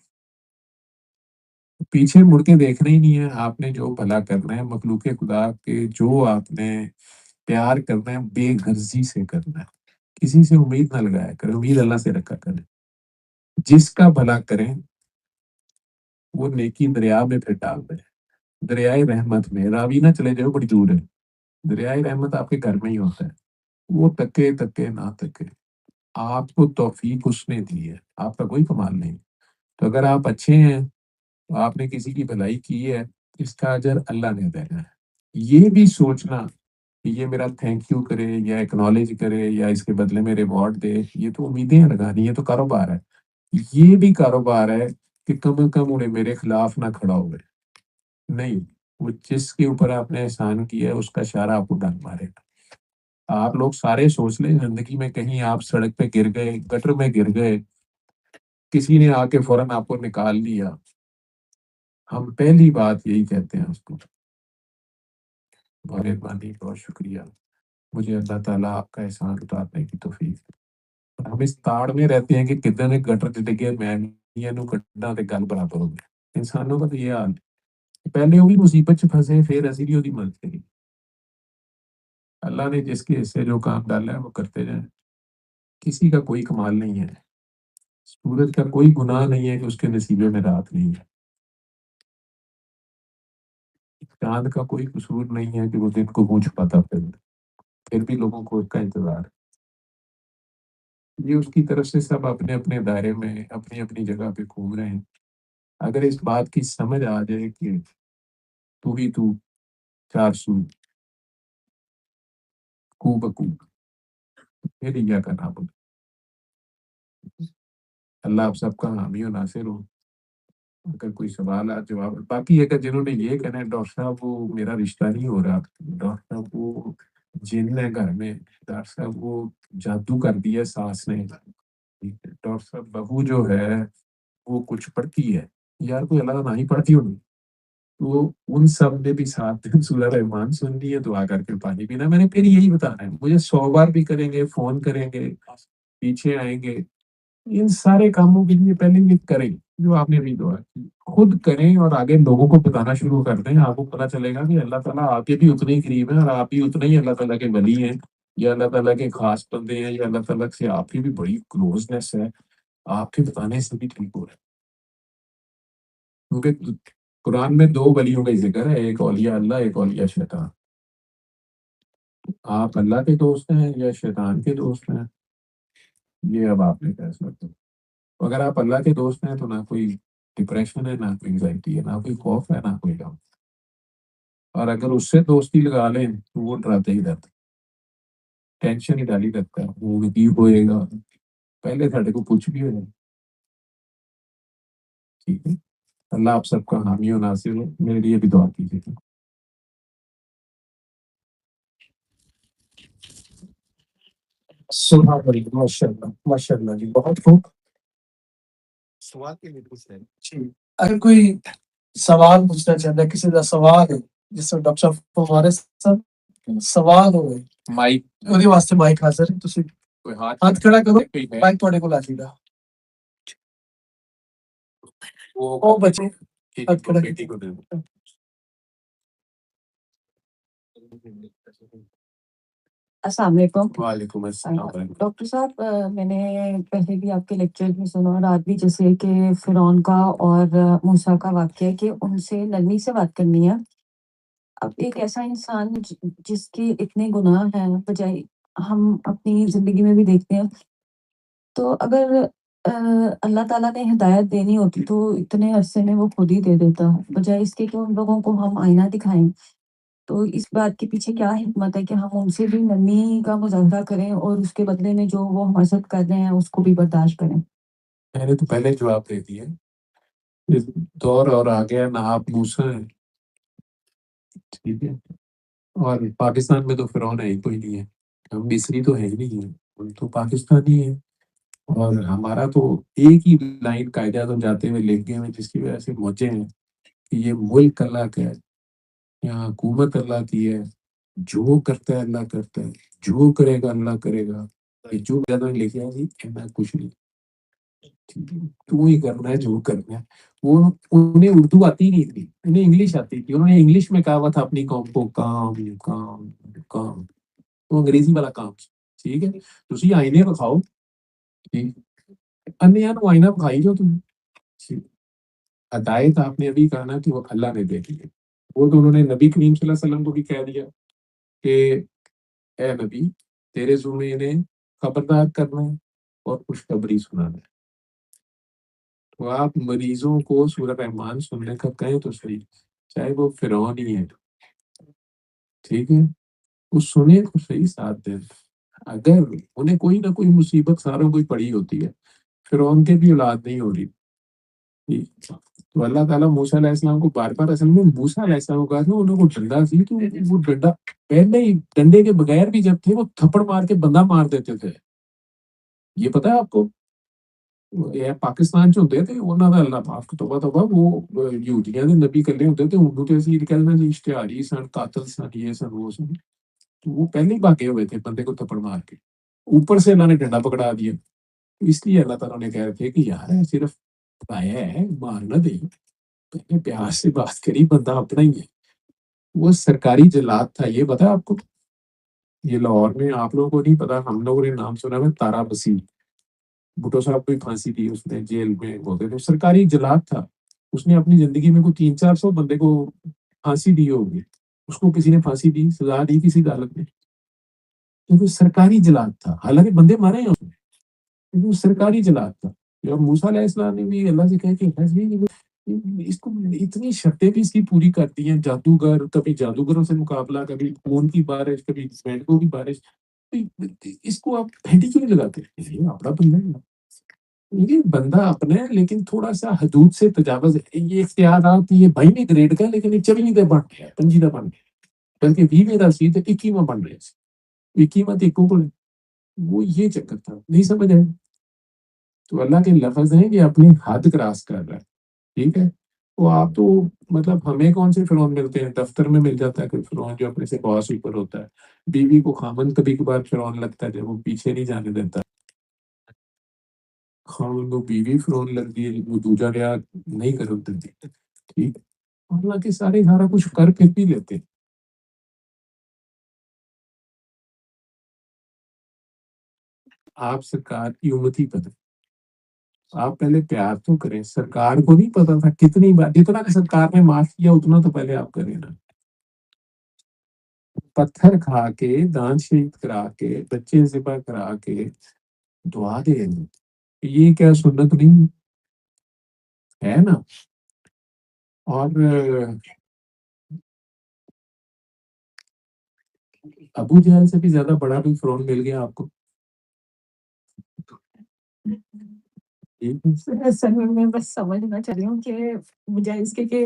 پیچھے مڑ کے دیکھنا ہی نہیں ہے، آپ نے جو بھلا کرنا ہے مخلوق خدا کے، جو آپ نے پیار کرنا ہے بے غرضی سے کرنا ہے، کسی سے امید نہ لگایا کریں، امید اللہ سے رکھا کریں. جس کا بھلا کریں وہ نیکی دریا میں پھر ڈال دیں، دریائے رحمت میں راوی نہ چلے جائے، بڑی دور ہے. دریائے رحمت آپ کے گھر میں ہی ہوتا ہے، وہ تکے تکے نہ تکے. آپ کو توفیق اس نے دی ہے، آپ کا کوئی کمال نہیں. تو اگر آپ اچھے ہیں، آپ نے کسی کی بھلائی کی ہے، اس کا اجر اللہ نے دینا ہے. یہ بھی سوچنا کہ یہ میرا تھینک یو کرے یا ایکنالج کرے یا اس کے بدلے میں ریوارڈ دے، یہ تو امیدیں لگانی، یہ تو کاروبار ہے. یہ بھی کاروبار ہے کہ کم از کم انہیں میرے خلاف نہ کھڑا ہوئے. نہیں، وہ جس کے اوپر آپ نے احسان کیا ہے اس کا اشارہ آپ کو ڈنگ مارے گا. آپ لوگ سارے سوچ لیں زندگی میں کہیں آپ سڑک پہ گر گئے، گٹر میں گر گئے، کسی نے آ کے فوراً آپ کو نکال لیا، ہم پہلی بات یہی کہتے ہیں اس کو، بہت مہربانی، بہت شکریہ، مجھے اللہ تعالیٰ آپ کا احسان اتارنے کی توفیق دے. ہم اس تاڑ میں رہتے ہیں کہ کدھر نے گٹر چ ڈگے میں نو کڈا تے گل برابر ہو گیا. انسانوں کا تو یہ حال ہے، پہلے وہ بھی مصیبت چ پھنسے، پھر اسی بھی وہی مدد کری. اللہ نے جس کے حصے جو کام ڈالا ہے وہ کرتے جائیں. کسی کا کوئی کمال نہیں ہے، سورج کا کوئی گناہ نہیں ہے کہ اس کے نصیبے میں رات نہیں ہے، چاند کا کوئی قصور نہیں ہے کہ وہ دن کو منہ چھپاتا پھر بھی لوگوں کو اس کا انتظار ہے. یہ اس کی طرف سے سب اپنے اپنے دائرے میں اپنی اپنی جگہ پہ گھوم رہے ہیں. اگر اس بات کی سمجھ آ جائے کہ تو ہی تو چار سو کو بکو، پھر کیا کرنا پڑے. اللہ آپ سب کا حامی و ناصر ہو. اگر کوئی سوالات جواب، باقی اگر جنہوں نے یہ کہنا ہے ڈاکٹر صاحب وہ میرا رشتہ نہیں ہو رہا، ڈاکٹر صاحب وہ جن ہے گھر میں، ڈاکٹر صاحب وہ جادو کر دیا ساس نے، ڈاکٹر صاحب بہو جو ہے وہ کچھ پڑھتی ہے، یار کوئی اللہ نہ ہی پڑھتی ہوگی. تو ان سب نے بھی ساتھ دن سورہ رحمان سننی ہے، دعا کر کے پانی پینا. میں نے پھر یہی بتانا ہے، مجھے 100 بار بھی کریں گے، فون کریں گے، پیچھے آئیں گے، ان سارے کاموں کے لیے پہلے یہ کریں جو آپ نے ابھی دعا کی، خود کریں اور آگے لوگوں کو بتانا شروع کر دیں. آپ کو پتا چلے گا کہ اللہ تعالیٰ آپ کے بھی اتنے ہی قریب ہیں، اور آپ بھی اتنے ہی اللہ تعالیٰ کے ولی ہیں، یا اللہ تعالیٰ کے خاص بندے ہیں، یا اللہ تعالیٰ سے آپ کی بھی بڑی کلوزنس ہے. آپ کے بتانے سے بھی ٹھیک ہو رہا ہے، کیونکہ قرآن میں 2 ولیوں کا ذکر ہے، ایک اولیاء اللہ، ایک اولیاء شیطان. آپ اللہ کے دوست ہیں یا شیطان کے دوست ہیں، یہ اب آپ نے فیصلہ کرنا. اگر آپ اللہ کے دوست ہیں تو نہ کوئی ڈپریشن ہے، نہ کوئی انگزائٹی ہے، نہ کوئی خوف ہے، نہ کوئی غم. اور اگر اس سے دوستی لگا لیں تو وہ ڈراتے ہی رہتا، ٹینشن ہی ڈالی رکھتا ہے، وہ بھی ہوئے گا، پہلے ساڑھے کو کچھ بھی ہو جائے. ٹھیک ہے، اللہ آپ سب کا حامی و ناصر ہو. میرے لیے بھی دعا کیجیے. سبحان اللہ، ماشاء اللہ ماشاء اللہ جی، بہت خوب. سوال کے لیے پوچھ رہے ہیں. جی، اگر کوئی سوال پوچھنا چاہتا ہے، کسی کا سوال ہے جس میں ڈاکٹر صاحب ہمارے ساتھ سوال ہوئے، مائک ਉਹਦੇ ਵਾਸਤੇ ਮਾਈਕ ਹਾਜ਼ਰ ਹੈ, ਤੁਸੀਂ کوئی ہاتھ ਹੱਥ ਖੜਾ ਕਰੋ, کوئی ہے ਮਾਈਕ ਤੁਹਾਡੇ ਕੋਲ ਆ ਜਾਏਗਾ. وہ ਉਹ ਬੱਚੇ ਹੱਥ ਖੜਾ بیٹی کو دے دو. السلام علیکم وعلیکم السلام ورحمۃ ڈاکٹر صاحب، میں نے پہلے بھی آپ کے لیکچر میں سنا اور آج بھی، جیسے کہ فرعون کا اور موسیٰ کا واقعہ ہے کہ ان سے نرمی سے بات کرنی ہے. اب ایک ایسا انسان جس کے اتنے گناہ ہیں، بجائے ہم اپنی زندگی میں بھی دیکھتے ہیں، تو اگر اللہ تعالیٰ نے ہدایت دینی ہوتی تو اتنے عرصے میں وہ خود ہی دے دیتا، بجائے اس کے کہ ان لوگوں کو ہم آئینہ دکھائیں. تو اس بات کے پیچھے کیا حکمت ہے کہ ہم ان سے بھی نرمی کا مظاہرہ کریں اور اس کے بدلے میں جو وہ ہمارے ساتھ کر رہے ہیں اس کو بھی برداشت کریں؟ میں نے تو پہلے جواب دے دیا. اس دور اور آ گیا نہ آپ موسیٰ ہیں، ٹھیک ہے، اور پاکستان میں تو فرعون ہے ہی کوئی نہیں ہے. ہم مصری تو ہے ہی نہیں ہیں، ہم تو پاکستانی ہیں، اور ہمارا تو ایک ہی لائن قائد اعظم جاتے ہوئے لکھ گئے ہیں، جس کی وجہ سے موجے ہیں کہ یہ ملک اللہ کا ہے، یہاں حکومت اللہ کی ہے، جو کرتا ہے اللہ کرتا ہے، جو کرے گا اللہ کرے گا، یہ جو زیادہ لکھا ہے جی کہنا کچھ نہیں، ٹھیک ہے؟ تو ہی کرنا ہے جو کرنا ہے۔ وہ انہیں اردو آتی نہیں تھی، انہیں انگلش آتی تھی، انہوں نے انگلش میں کہا ہوا تھا اپنی قوم کو کام کام کام، تو انگریزی والا کام، ٹھیک ہے؟ تسی آئینے بکھاؤ، ٹھیک، انیا نو آئینہ بکھائی جو تم، ہدایت آپ نے ابھی کہا نا کہ وہ اللہ نے دے دی ہے، وہ تو انہوں نے نبی کریم صلی اللہ علیہ وسلم کو بھی کہہ دیا کہ اے نبی تیرے ذمہ انہیں خبردار کرنا ہے اور خوشخبری سنانا ہے۔ تو آپ مریضوں کو سورہ رحمان سننے کا کہیں تو صحیح، چاہے وہ فرعون ہی ہے، ٹھیک ہے، وہ سنے تو صحیح، ساتھ دیں۔ اگر انہیں کوئی نہ کوئی مصیبت ساروں کو ہی پڑی ہوتی ہے، فرعون کے بھی اولاد نہیں ہو رہی، ٹھیک، تو اللہ تعالیٰ موسیٰ علیہ السلام کو بار بار، اصل میں موسیٰ علیہ السلام کو کہا تھا انہوں کو ڈنڈا سی، تو وہ ڈنڈا پہلے ہی ڈنڈے کے بغیر بھی جب تھے وہ تھپڑ مار کے بندہ مار دیتے تھے، یہ پتا ہے آپ کو؟ یہ پاکستان چ ہوندے تے انہاں دا اللہ معاف توبہ توبہ، وہ یہودیاں دے نبی کلے ہوندے تے اردو تے اسی کہنا جی اشتہاری سن، قاتل سن، یہ سن وہ سن، تو وہ پہلے ہی بھاگے ہوئے تھے بندے کو تھپڑ مار کے، اوپر سے اللہ نے ڈنڈا پکڑا دیا، اس لیے اللہ تعالیٰ نے کہہ رہے تھے کہ یار صرف آیا ہے مار نہ دے، پہلے پیار سے بات کری، بندہ اپنا ہی ہے، وہ سرکاری جلاد تھا، یہ پتا آپ کو؟ یہ لاہور میں آپ لوگوں کو نہیں پتا، ہم لوگوں نے نام سنا ہے تارا بسی، بھٹو صاحب کو پھانسی دی اس نے، جیل میں ہوتے تھے، سرکاری جلاد تھا، اس نے اپنی زندگی میں کوئی 300-400 بندے کو پھانسی دی ہوگی، اس کو کسی نے پھانسی دی، سزا دی کسی عدالت نے، کیونکہ سرکاری جلاد تھا، حالانکہ بندے مارے ہیں اس نے، کیونکہ وہ سرکاری جلاد تھا۔ جب موسیٰ علیہ السلام نے بھی اللہ سے کہا کہ اس کو اتنی شرطیں بھی اس کی پوری کرتی ہیں، جادوگر، کبھی جادوگروں سے مقابلہ، کبھی خون کی بارش، کبھی مینڈکوں کی بارش، اس کو آپ پھینٹی کیوں نہیں لگاتے؟ یہ اپنا بندہ ہے، یہ بندہ اپنا ہے، لیکن تھوڑا سا حدود سے تجاوز ہے، یہ اختیارات یہ بھائی میں گریڈ کا، لیکن یہ 24 بن گیا، 25 بن گیا، بلکہ 20 کا سی تو 21 بن رہے سی، 21 تو ایکوں کو، وہ یہ چکر تھا، نہیں سمجھ آئے؟ تو اللہ کے لفظ ہیں کہ اپنی حد کراس کر رہا ہے، ٹھیک ہے؟ تو آپ تو مطلب ہمیں کون سے فرعون ملتے ہیں؟ دفتر میں مل جاتا ہے کوئی فرعون جو اپنے سے باس اوپر ہوتا ہے، بیوی کو خامن کبھی کبھار فرعون لگتا ہے جب وہ پیچھے نہیں جانے دیتا، خامن کو بیوی فرعون لگ دی ہے، وہ دوجا ریا نہیں کر دیتی، ٹھیک، اللہ کے سارے سارا کچھ کر پھر بھی لیتے ہیں۔ آپ سرکار کی امتی بنے، آپ پہلے پیار تو کریں، سرکار کو نہیں پتا تھا کتنی بار، جتنا کہ سرکار نے معاف کیا اتنا تو پہلے آپ کریں نا، پتھر کھا کے، دانت شہید کرا کے، بچے ذبح کرا کے دعا دے دیں، یہ کیا سنت نہیں ہے نا؟ اور ابو جہل سے بھی زیادہ بڑا بھی فرعون مل گیا آپ کو، ٹھیک ہے؟ سر میں بس سمجھنا چاہ رہی ہوں کہ بجائے اس کے کہ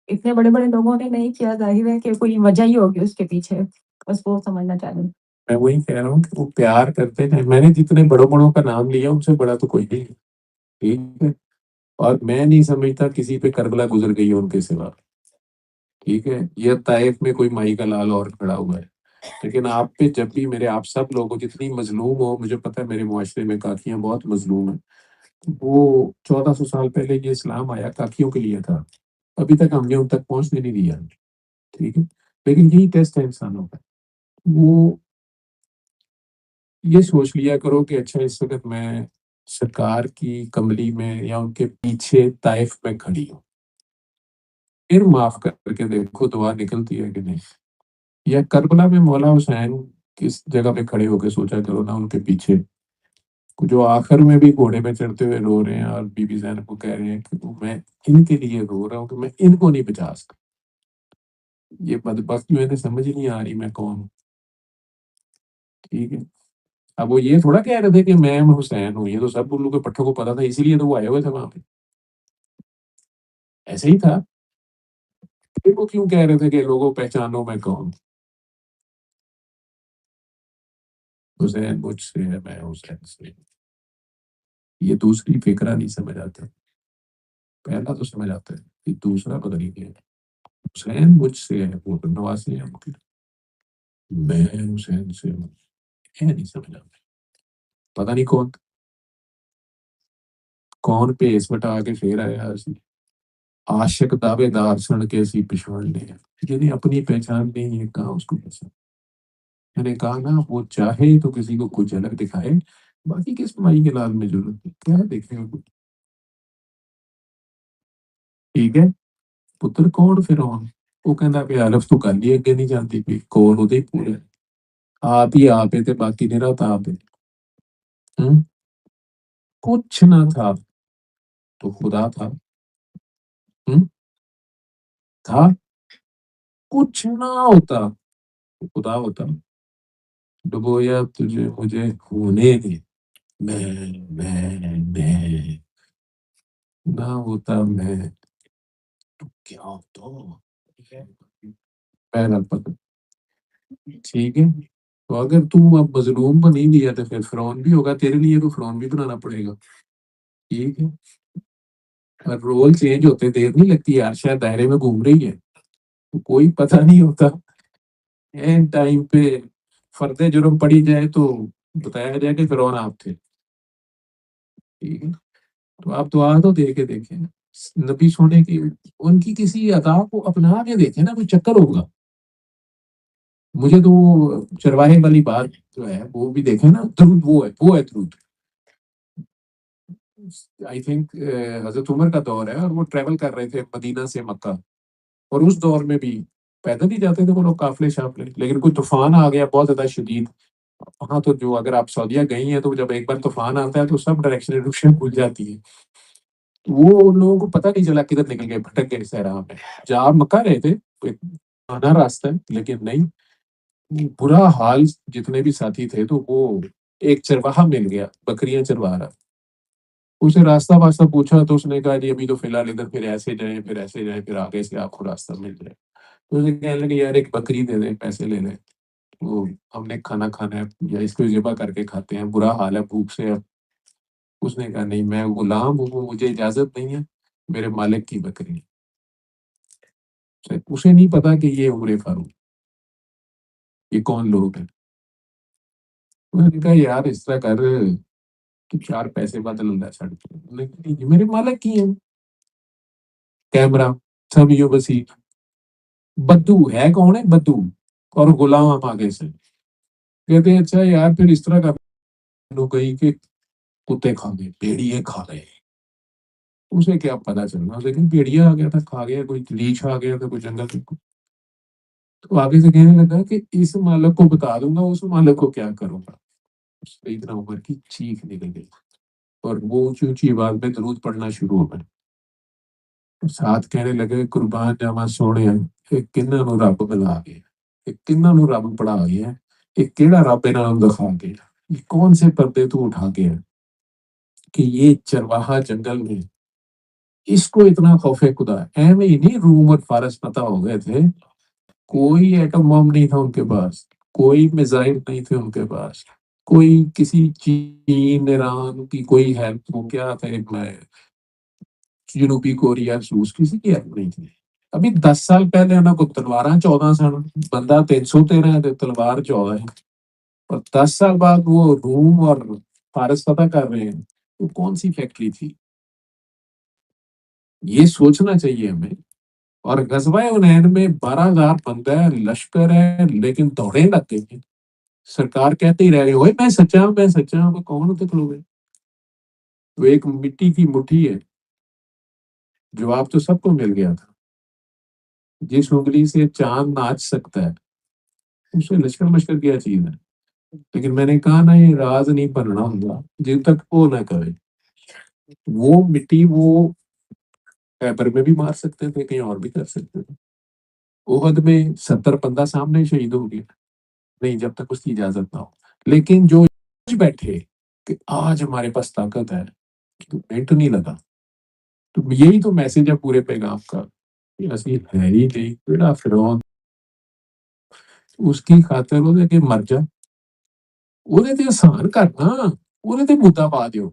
اتنے بڑے بڑے لوگوں نے نہیں کیا، ظاہر ہے کہ کوئی وجہ ہی ہوگی اس کے پیچھے، بس وہ سمجھنا چاہ رہی ہوں۔ میں وہی کہہ رہا ہوں کہ وہ پیار کرتے ہیں، میں نے جتنے بڑوں بڑوں کا نام لیا ان سے بڑا تو کوئی نہیں ہے، ٹھیک ہے؟ اور میں نہیں سمجھتا کسی پہ کربلا گزر گئی ہے ان کے سوا، ٹھیک ہے؟ یہ طائف میں کوئی مائی کا لال اور کھڑا ہوا ہے، لیکن آپ پہ جب بھی میرے، آپ سب لوگوں جتنی مظلوم ہو، مجھے پتا ہے میرے معاشرے میں کاکیاں بہت مظلوم ہیں، وہ 1400 سال پہلے یہ اسلام آیا کاکیوں کے لیے تھا، ابھی تک ہم نے ان تک پہنچنے نہیں دیا، ٹھیک ہے؟ لیکن یہی ٹیسٹ ہے انسانوں کا، وہ یہ سوچ لیا کرو کہ اچھا اس وقت میں سرکار کی کملی میں یا ان کے پیچھے طائف میں کھڑی ہوں، پھر معاف کر کے دیکھو دعا نکلتی ہے کہ نہیں، یا کربلا میں مولا حسین کس جگہ پہ کھڑے ہو کے سوچا کرو نا، ان کے پیچھے جو آخر میں بھی گھوڑے پہ چڑھتے ہوئے رو رہے ہیں اور بی بی زینب کو کہہ رہے ہیں کہ میں ان کے لیے رو رہا ہوں کہ میں ان کو نہیں بچا سکتا، یہ بدبخت جو ہے سمجھ ہی نہیں آ رہی میں کون ہوں، ٹھیک ہے؟ اب وہ یہ تھوڑا کہہ رہے تھے کہ میں حسین ہوں، یہ تو سب ان لوگوں کے پٹھوں کو پتا تھا، اسی لیے تو وہ آئے ہوئے تھے وہاں پہ، ایسے ہی تھا، پھر وہ کیوں کہہ رہے تھے کہ لوگوں پہچانو میں کون ہوں؟ حسین مجھ سے ہے، میں حسین سے ہوں۔ یہ دوسری فکرہ نہیں سمجھ آتا، پہلا تو سمجھ آتا ہے، یہ دوسرا پتہ نہیں کیا ہے۔ حسین مجھ سے ہے، وہ تو نواسی ہے، میں حسین سے ہوں، یہ نہیں سمجھ آتا، پتہ نہیں کون پیس بٹا کے پھر آیا اسی عاشق دعوے دار سن کے اسی پچھاڑ لے، جنہیں اپنی پہچان نہیں ہے کہاں اس کو پسند۔ میں نے کہا نا وہ چاہے تو کسی کو کچھ الگ دکھائے، باقی کس مائی کے لال میں ضرورت ہے، کیا دیکھیں گے، ٹھیک ہے۔ پتر کون فرعون، وہ کہندا پہ الف تو کر لی اگے نہیں جانتی پی، کون وہ پورے آپ ہے تے باقی نہیں رہتا آپ ہے۔ ہوں؟ کچھ نہ تھا تو خدا تھا، ہوں؟ تھا کچھ نہ ہوتا تو خدا ہوتا۔ ڈبویا تجھے مجھے ہونے دے، میں نہ ہوتا میں تو کیا ہوتا، پہلا پتہ، ٹھیک ہے۔ تو اگر تو اب مظلوم بنی لیا تو پھر فرعون بھی ہوگا تیرے لیے، تو فرعون بھی بنانا پڑے گا، ٹھیک ہے۔ اور رول چینج ہوتے دیر نہیں لگتی یار، شاید دائرے میں گھوم رہی ہے، تو کوئی پتہ نہیں ہوتا، این ٹائم پہ فرد جرم پڑی جائے تو بتایا جائے کہ فرعون آپ تھے، ٹھیک ہے۔ تو آپ دعا تو دے کے دیکھیں، نبی سونے کی ان کی کسی ادا کو اپنا کے دیکھیں نا، کوئی چکر ہوگا۔ مجھے تو وہ چرواہے والی بات جو ہے وہ بھی دیکھیں نا، درود وہ ہے درود۔ آئی تھنک حضرت عمر کا دور ہے، اور وہ ٹریول کر رہے تھے مدینہ سے مکہ، اور اس دور میں بھی پیدل ہی جاتے تھے وہ لوگ، قافلے شافلے، لیکن کوئی طوفان آ گیا بہت زیادہ شدید۔ وہاں تو جو اگر آپ سعودیہ گئی ہیں تو جب ایک بار طوفان آتا ہے تو سب ڈائریکشن بھول جاتی ہے، وہ ان لوگوں کو پتہ نہیں چلا کدھر نکل گئے، بھٹک گئے صحرا میں۔ جا مکہ رہے تھے، کوئی آنا راستہ ہے لیکن نہیں، برا حال۔ جتنے بھی ساتھی تھے تو وہ ایک چرواہا مل گیا، بکریاں چروا رہا، اسے راستہ واسطہ پوچھا تو اس نے کہا جی ابھی تو فی الحال ادھر، پھر ایسے جائیں پھر ایسے جائیں پھر آگے سے آپ کو راستہ مل جائے۔ تو اسے کہنے لگے یار ایک بکری دے دیں، پیسے لے لیں، وہ ہم نے کھانا کھانا ہے یا اس کو ذبح کر کے کھاتے ہیں، برا حال ہے بھوک سے۔ اس نے کہا نہیں، میں غلام ہوں، مجھے اجازت نہیں ہے، میرے مالک کی بکری ہے۔ اسے نہیں پتا کہ یہ عمر فاروق، یہ کون لوگ ہیں۔ انہوں نے کہا یار اس طرح کر کہ 4 پیسے بدل اللہ چھڑ کے، انہوں نے کہا یہ میرے مالک کی ہیں۔ کیمرہ سب یو بسی بدو ہے، کون ہے بدو، اور غلام آگے سے کہتے ہیں اچھا یار پھر اس طرح کا گئی کہ کتے کھا گئے، بھیڑیے کھا گئے۔ اسے کیا پتا چلنا، لیکن بھیڑیا آ گیا تھا، کھا گیا، کوئی ریچھ آ گیا تھا، کوئی جنگل میں۔ تو آگے سے کہنے لگا کہ اس مالک کو بتا دوں گا، اس مالک کو کیا کروں گا۔ سیدنا عمر کی چیخ نکل گئی، اور وہ اونچی اونچی آواز میں درود پڑھنا شروع ہو گئے، ساتھ کہنے لگے قربان جاواں سونے ایک کناں نو رب بلا گیا، ایک کناں نو رب پڑھا گیا، ایک کیڑا رب انہاں نوں دکھا گیا، یہ کون سے پردے تو اٹھا گیا کہ یہ چرواہا جنگل میں اس کو اتنا خوف خدا ہے۔ ایویں ہی نہیں روم اور فارس پتہ ہو گئے تھے، کوئی ایٹم بم نہیں تھا ان کے پاس، کوئی میزائل نہیں تھے ان کے پاس، کوئی کسی چین ایران کی کوئی ہیلپ، وہ کیا تھا جنوبی کوریا روس، کسی کی ہیلپ نہیں تھی۔ ابھی 10 سال پہلے انہوں کو تلواراں 14 سن، بندہ 313 ہے تو تلوار 14 ہے، اور 10 سال بعد وہ روم اور فارس فتح کر رہے ہیں، وہ کون سی فیکٹری تھی؟ یہ سوچنا چاہیے ہمیں۔ اور غزوہ حنین میں 12,000 بندہ ہے، لشکر ہے، لیکن دوڑے لگ گئے ہیں، سرکار کہتے ہی رہ گئے ہوئے میں سچا ہوں، میں سچا ہوں، کون ہوتے کھلو گے؟ وہ ایک مٹی کی مٹھی ہے، جواب تو سب کو مل گیا تھا، جس انگلی سے چاند ناچ سکتا ہے اسے لشکر مشکر کیا چیز ہے۔ لیکن میں نے کہا نا یہ راز نہیں بننا ہوگا جب تک وہ نہ کرے۔ وہ مٹی وہ خیبر میں بھی مار سکتے تھے، کہیں اور بھی کر سکتے تھے، احد میں 70 بندہ سامنے شہید ہو گیا، نہیں جب تک اس کی اجازت نہ ہو۔ لیکن جو بیٹھے کہ آج ہمارے پاس طاقت ہے، تو منٹ نہیں لگا۔ تو یہی تو میسج ہے پورے پیغام کا کہ اسی ہے ہی نہیں، بیڑا فرعون اس کی خاطر ہو کہ مر جا، ਉਹਦੇ ਤੇ ਆਸਾਨ ਕਰਨਾ, ਉਹਦੇ ਤੇ ਮੁੱਦਾ ਪਾ ਦਿਓ।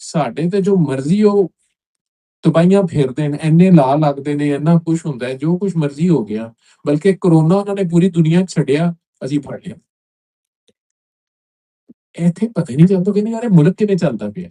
ਸਾਡੇ ਤੇ ਜੋ ਮਰਜ਼ੀ ਉਹ ਤਬਾਈਆਂ ਫੇਰਦੇ ਨੇ, ਇੰਨੇ ਲਾ ਲੱਗਦੇ ਨੇ, ਇੰਨਾ ਕੁਝ ਹੁੰਦਾ ਹੈ, ਜੋ ਕੁਝ ਮਰਜ਼ੀ ਹੋ ਗਿਆ। ਬਲਕਿ ਕਰੋਨਾ ਉਹਨਾਂ ਨੇ ਪੂਰੀ ਦੁਨੀਆ 'ਚ ਛੱਡਿਆ, ਅਸੀਂ ਫੜ ਲਿਆ। ਇੱਥੇ ਪਤਾ ਹੀ ਨਹੀਂ ਚੱਲਦਾ ਕਿ ਯਾਰ ਇਹ ਮੁਲਕ ਕਿਵੇਂ ਚੱਲਦਾ ਪਿਆ।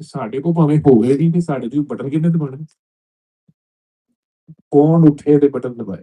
ਤੇ ਸਾਡੇ ਕੋਲ ਭਾਵੇਂ ਹੋਵੇ ਨਹੀਂ, ਤੇ ਸਾਡੇ ਤੋਂ ਬਟਨ ਕਿਹਨੇ ਦਬਾਣੇ, ਕੌਣ ਉੱਠੇ ਤੇ ਬਟਨ ਦਬਾਏ।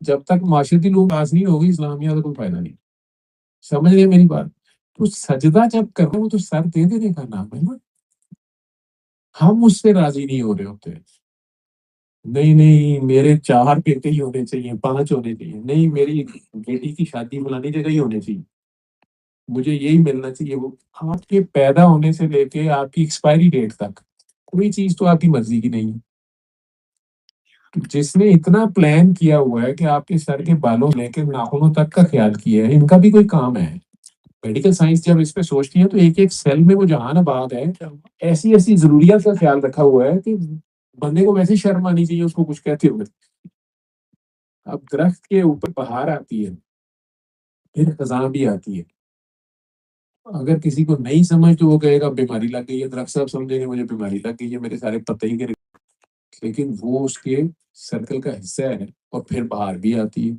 جب تک معاشرتی لوگ پاس نہیں ہوگی اسلامیہ کا کوئی فائدہ نہیں. سمجھ رہے ہیں میری بات؟ تو سجدہ جب کر رہے ہو تو سر دے دینے کا نام ہے نا. ہم اس سے راضی نہیں ہو رہے ہوتے. نہیں نہیں میرے 4 بیٹے ہی ہونے چاہیے، 5 ہونے چاہیے، نہیں میری بیٹی کی شادی فلانی جگہ ہی ہونی چاہیے، مجھے یہی ملنا چاہیے. وہ آپ کے پیدا ہونے سے لے کے آپ کی ایکسپائری ڈیٹ تک کوئی چیز تو آپ کی مرضی کی نہیں ہے. جس نے اتنا پلان کیا ہوا ہے کہ آپ کے سر کے بالوں لے کے ناخنوں تک کا خیال کیا ہے، ان کا بھی کوئی کام ہے. میڈیکل سائنس جب اس پہ سوچتی ہے تو ایک ایک سیل میں وہ جہان آباد ہے، ایسی ایسی ضروریات کا خیال رکھا ہوا ہے کہ بندے کو ویسے شرم آنی چاہیے اس کو کچھ کہتے ہوئے. اب درخت کے اوپر بہار آتی ہے، پھر خزاں بھی آتی ہے. اگر کسی کو نہیں سمجھ تو وہ کہے گا بیماری لگ گئی ہے. درخت صاحب سمجھیں گے مجھے بیماری لگ گئی ہے، میرے سارے پتے ہی گر. لیکن وہ اس کے سرکل کا حصہ ہے، اور پھر بہار بھی آتی ہے.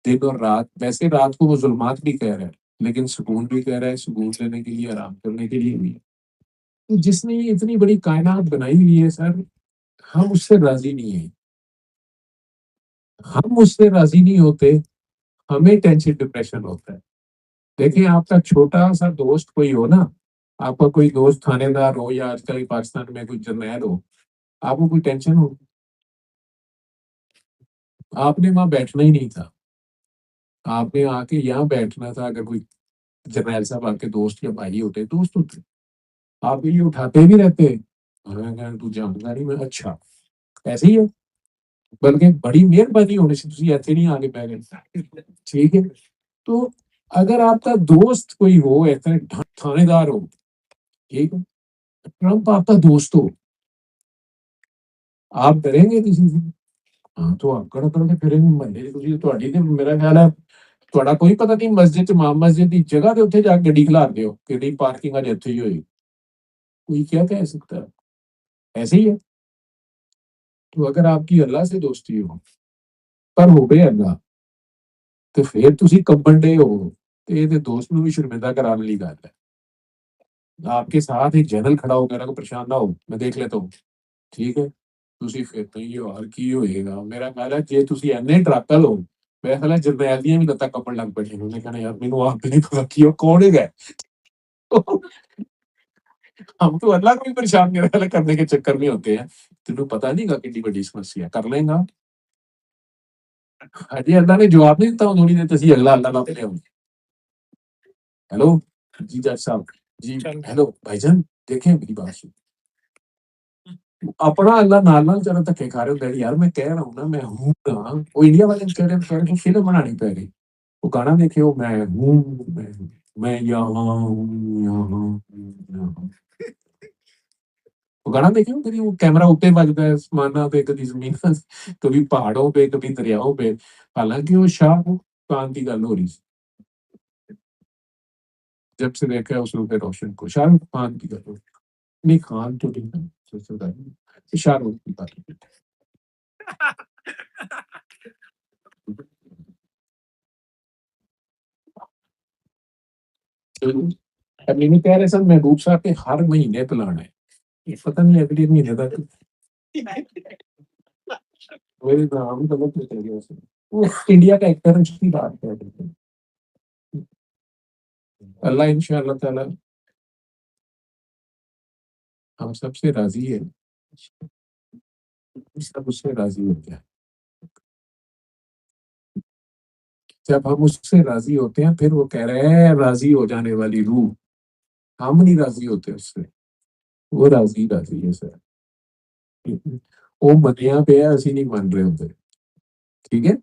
دن اور رات، ویسے رات کو وہ ظلمات بھی کہہ رہا ہے لیکن سکون بھی کہہ رہا ہے، سکون لینے کے لیے، آرام کرنے کے لیے بھی. تو جس نے یہ اتنی بڑی کائنات بنائی ہوئی ہے سر، ہم اس سے راضی نہیں ہیں. ہم اس سے راضی نہیں ہوتے، ہمیں ٹینشن ڈپریشن ہوتا ہے. دیکھیں آپ کا چھوٹا سا دوست کوئی ہو نا، آپ کا کوئی دوست تھانے دار ہو یا آج کل پاکستان میں کوئی جرنیل ہو، آپ کو کوئی ٹینشن ہو؟ آپ نے وہاں بیٹھنا ہی نہیں تھا، آپ نے آ کے یہاں بیٹھنا تھا. اگر کوئی جرنیل صاحب آپ کے دوست یا بھائی ہوتے، دوست ہوتے، آپ کے لیے اٹھاتے بھی رہتے. ہمیں کہا تو جانکاری میں اچھا ایسے ہی ہے، بلکہ بڑی مہربانی ہونے سے تسی ایسے نہیں آگے پہ گئے. ٹھیک ہے. تو اگر آپ کا دوست کوئی ہو ایسا تھانے دار ہو، ٹھیک ہے، ٹرمپ آپ کا دوست ہو، آپ ڈریں گے کسی سے؟ ہاں تو آپ کڑ کر کے پھریں گے محلے تسی تہاڈی تے میرا خیال ہے تہاڈا کوئی پتہ نہیں مسجد امام مسجد کی جگہ تے اتنے جا کے گڈی کھلار دیو کہ پارکنگ اج اتھے ہی ہوئی. کوئی کیا کہہ سکتا ہے؟ ایسے ہی ہے. تو اگر آپ کی اللہ سے دوستی ہو پر ہو بے اللہ تو پھر تسی کمبن ڈے ہو تو یہ دوست نو بھی شرمندہ کرانے والی گل ہے. آپ کے ساتھ ایک جنرل کھڑا ہو میرا کو پریشان نہ ہو، میں دیکھ لیتا ہوں. ٹھیک ہے. تسی پھر تو یہ یار کی ہوئے گا. میرا خیال ہے جے تسی اینے ٹراکل ہو، میرا خیال ہے جرنیل دیاں بھی لتاں کپڑ لگ پڑی. انہوں نے کہنا یار مینوں آپ نہیں پتا کی ہو کون ہے گئے. ہم تو اللہ کو بھی پریشان کرنے کے چکر میں ہوتے ہیں. تینوں پتا نہیں گا کتنی بڑی سمسیا کر لیں گا. ہجی اللہ نے جواب نہیں دیتا انہوں نے تسی اگلا اللہ نہ پہلے ہوں. ہیلو جی جج صاحب جی ہیلو بھائی جان دیکھیں میری بات سن. اپنا اللہ نال نال چلو دھکے کھا رہے ہوتے یار. میں کہہ رہا ہوں نا میں ہوں نا. وہ انڈیا والے کہہ رہے ہیں فلم بنانی پہ گئی. وہ گانا دیکھے ہو میں ہوں میں یہاں ہوں یہاں ہوں یہاں. وہ گانا دیکھے ہو کبھی؟ وہ کیمرہ اوپر بجتا ہے آسمانوں پہ، کبھی زمین پہ، کبھی پہاڑوں پہ، کبھی دریاؤں پہ. حالانکہ وہ شاہ خان کی گل ہو رہی تھی. جب سے دیکھا ہے اس نے روشن کو، شاہ رخ خان کی گل ہو رہی. نہیں خان تو نہیں، شاہ رخ کی بات ہو رہی. ابھی نہیں کہہ رہے سر محبوب صاحب کے ہر مہینے پلان ہے. یہ پتہ نہیں اگلے مہینے تک میرے نام غلط نکل گیا. وہ انڈیا کا ایک کرنس کی بات کر رہے تھے. اللہ ان شاء اللہ تعالیٰ ہم سب سے راضی ہے، سب اس سے راضی ہو جائے. جب ہم اس سے راضی ہوتے ہیں پھر وہ کہہ رہے ہیں راضی ہو جانے والی روح. ہم نہیں راضی ہوتے اس سے، وہ راضی ہے سر. وہ منیاں پہ ہے، اسی نہیں مان رہے ہوتے. ٹھیک ہے.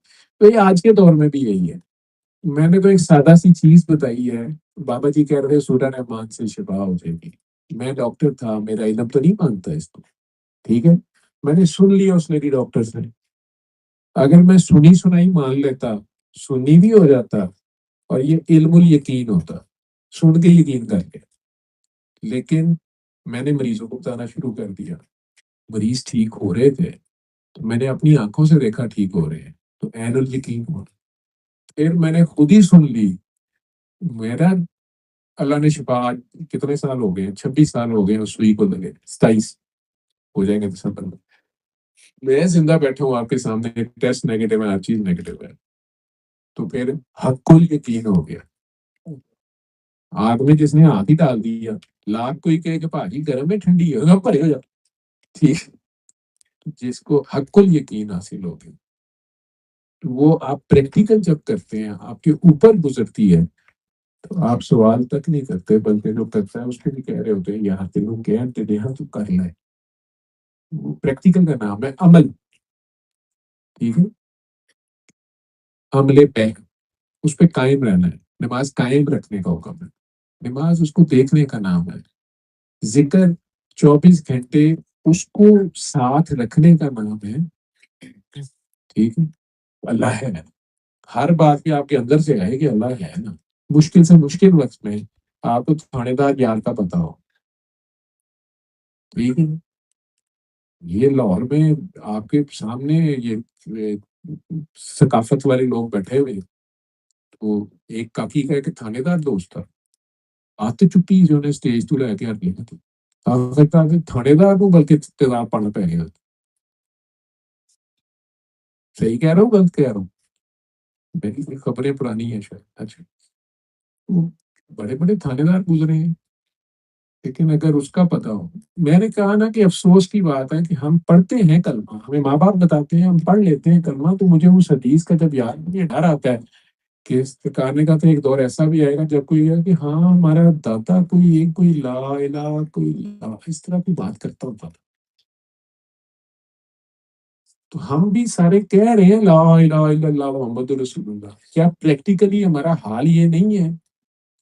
تو یہ آج کے دور میں بھی یہی ہے. میں نے تو ایک سادہ سی چیز بتائی ہے. بابا جی کہہ رہے تھے سورہ رحمان سے شفا ہو جائے گی. میں ڈاکٹر تھا، میرا علم تو نہیں مانتا اس کو. ٹھیک ہے. میں نے سن لیا اس نے ڈاکٹر سے. اگر میں سنی سنائی مان لیتا، سنی بھی ہو جاتا، اور یہ علم الیقین ہوتا، سن کے یقین کر کے. لیکن میں نے مریضوں کو بتانا شروع کر دیا. مریض ٹھیک ہو رہے تھے تو میں نے اپنی آنکھوں سے دیکھا ٹھیک ہو رہے ہیں تو عین الیقین ہوا. پھر میں نے خود ہی سن لی. میرا اللہ نے شفا، کتنے سال ہو گئے؟ 26 سال ہو گئے اس سوئی کو لگے. 27 ہو جائیں گے دسمبر میں. میں زندہ بیٹھا ہوں آپ کے سامنے، ٹیسٹ نیگیٹو ہے، ہر چیز نیگیٹو ہے، تو پھر حق یقین ہو گیا. آگ میں جس نے ہاتھ ہی ڈال دیا، لاکھ کوئی کہے کہ بھاجی گرم ہے ٹھنڈی ہے، پرے ہو جا. ٹھیک، جس کو حق یقین حاصل ہو گیا، تو وہ آپ پریکٹیکل جب کرتے ہیں، آپ کے اوپر گزرتی ہے، تو آپ سوال تک نہیں کرتے، بلکہ جو کرتا ہے اس کے بھی کہہ رہے ہوتے ہیں یار تینوں کہتے دے ہاں تو کر لے. وہ پریکٹیکل کا نام ہے عمل. ٹھیک ہے، عمل پہ اس پہ قائم رہنا ہے. نماز قائم رکھنے کا حکم ہے، نماز اس کو دیکھنے کا نام ہے. ذکر 24 گھنٹے اس کو ساتھ رکھنے کا نام ہے. ٹھیک ہے، اللہ ہے. ہر بات بھی آپ کے اندر سے آئے کہ اللہ ہے نا. مشکل سے مشکل وقت میں آپ کو تھانے دار یار کا پتا ہو. ٹھیک ہے، یہ لاہور میں آپ کے سامنے یہ ثقافت والے لوگ بیٹھے ہوئے، تو ایک کافی کا ایک تھانے دار دوست تھا، آتے چپی جو نے اسٹیج تو لے کے ہٹ لیا تھا تھانے دار کو، بلکہ انتظام پڑھنا پہ گیا. صحیح کہہ رہا ہوں غلط کہہ رہا ہوں؟ میری خبریں پرانی ہیں شاید. اچھا، بڑے بڑے تھانے دار گزرے ہیں، لیکن اگر اس کا پتا ہو. میں نے کہا نا کہ افسوس کی بات ہے کہ ہم پڑھتے ہیں کلمہ، ہمیں ماں باپ بتاتے ہیں، ہم پڑھ لیتے ہیں کلمہ، تو مجھے اس حدیث کا جب یاد مجھے ڈر آتا ہے کہ سرکار نے کہا تھا ایک دور ایسا بھی آئے گا جب کوئی ہے کہ ہاں ہمارا دادا کوئی لا الہ کوئی لا، اس طرح کی بات کرتا ہوتا تھا. تو ہم بھی سارے کہہ رہے ہیں لا الہ الا اللہ محمد رسول اللہ. کیا پریکٹیکلی ہمارا حال یہ نہیں ہے؟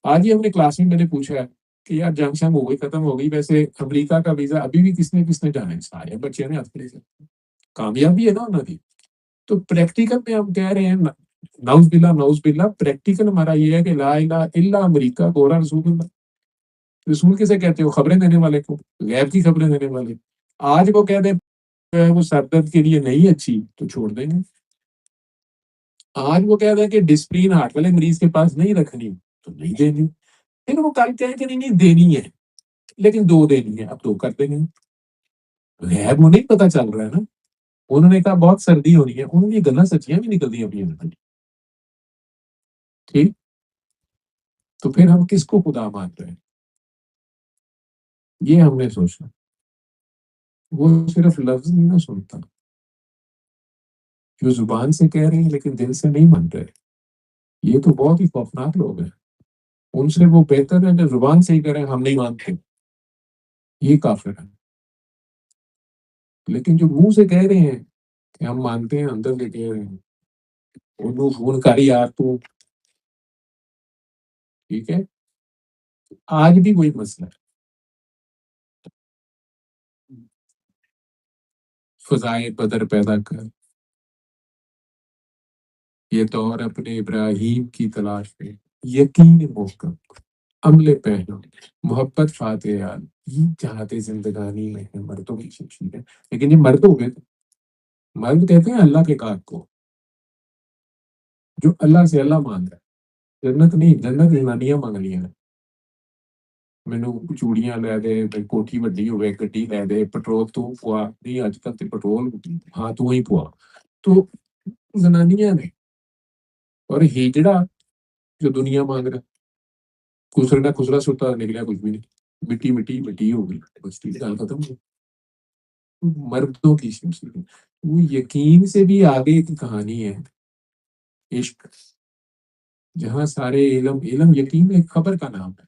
آج ہی ہم نے کلاس میں نے پوچھا ہے کہ یار جنگ شنگ ہو گئی، ختم ہو گئی، ویسے امریکہ کا ویزا ابھی بھی کس نے جانا ہے؟ سارے بچے نے ہاتھ سے کامیابی ہے نا انہوں کی. تو پریکٹیکل میں ہم کہہ رہے ہیں نعوذ باللہ پریکٹیکل ہمارا یہ ہے کہ لا الہ الا امریکہ گورا رسول اللہ. رسول کسے کہتے ہو؟ خبریں دینے والے کو، غیب کی خبریں دینے والے. آج وہ کہہ دیں وہ سر درد کے لیے نہیں اچھی تو چھوڑ دیں گے. آج وہ کہہ دیں کہ ڈسپلین ہارٹ والے مریض کے پاس نہیں رکھنی تو نہیں دینی. پھر وہ کل کہیں کہ نہیں دینی ہے، لیکن 2 دینی ہے، اب 2 کر دیں گے. غیب وہ نہیں پتا چل رہا ہے نا. انہوں نے کہا بہت سردی ہونی ہے، انہوں نے گلا سچیاں بھی نکلتی ہیں اپنی. ٹھیک، تو پھر ہم کس کو خدا مان رہے ہیں؟ یہ ہم نے سوچنا. وہ صرف لفظ نہیں نہ سنتا، جو زبان سے کہہ رہے ہیں لیکن دل سے نہیں مان رہے. یہ تو بہت ہی خوفناک لوگ ہیں. ان سے وہ بہتر ہے کہ زبان سے ہی کریں ہم نہیں مانتے، یہ کافر ہے. لیکن جو منہ سے کہہ رہے ہیں کہ ہم مانتے ہیں، اندر سے کہہ رہے ہیں انہوں فون کاری یار تو. ٹھیک ہے، آج بھی وہی مسئلہ ہے. فضائے بدر پیدا کر، یہ دور اپنے ابراہیم کی تلاش میں، یقین محکم، عمل پہلو، محبت فاتح یار، یہ چاہتے زندگانی میں ہے. مردوں کی شخصیت ہے، لیکن یہ مرد ہو گئے. مرد کہتے ہیں اللہ کے کاک کو، جو اللہ سے اللہ مانگ رہا ہے. جنت نہیں، جنت زنانیاں مانگ لی ہیں. مینو چوڑیاں لے دے، کوٹھی وڈی ہوئے، گڈی لے دے، پٹرول تو پوا نہیں. اج کل تے پٹرول ہاں تو ہی پوا. تو زنانیاں نے، اور ہجڑا جو دنیا مانگ رہا، خسرا خسرا ستا نکلا کچھ بھی نہیں. مٹی مٹی مٹی ہو گئی، بس گل ختم ہو. مردوں کی شمشیر، وہ یقین سے بھی آگے کی کہانی ہے. عشق، جہاں سارے علم یقین ایک خبر کا نام ہے،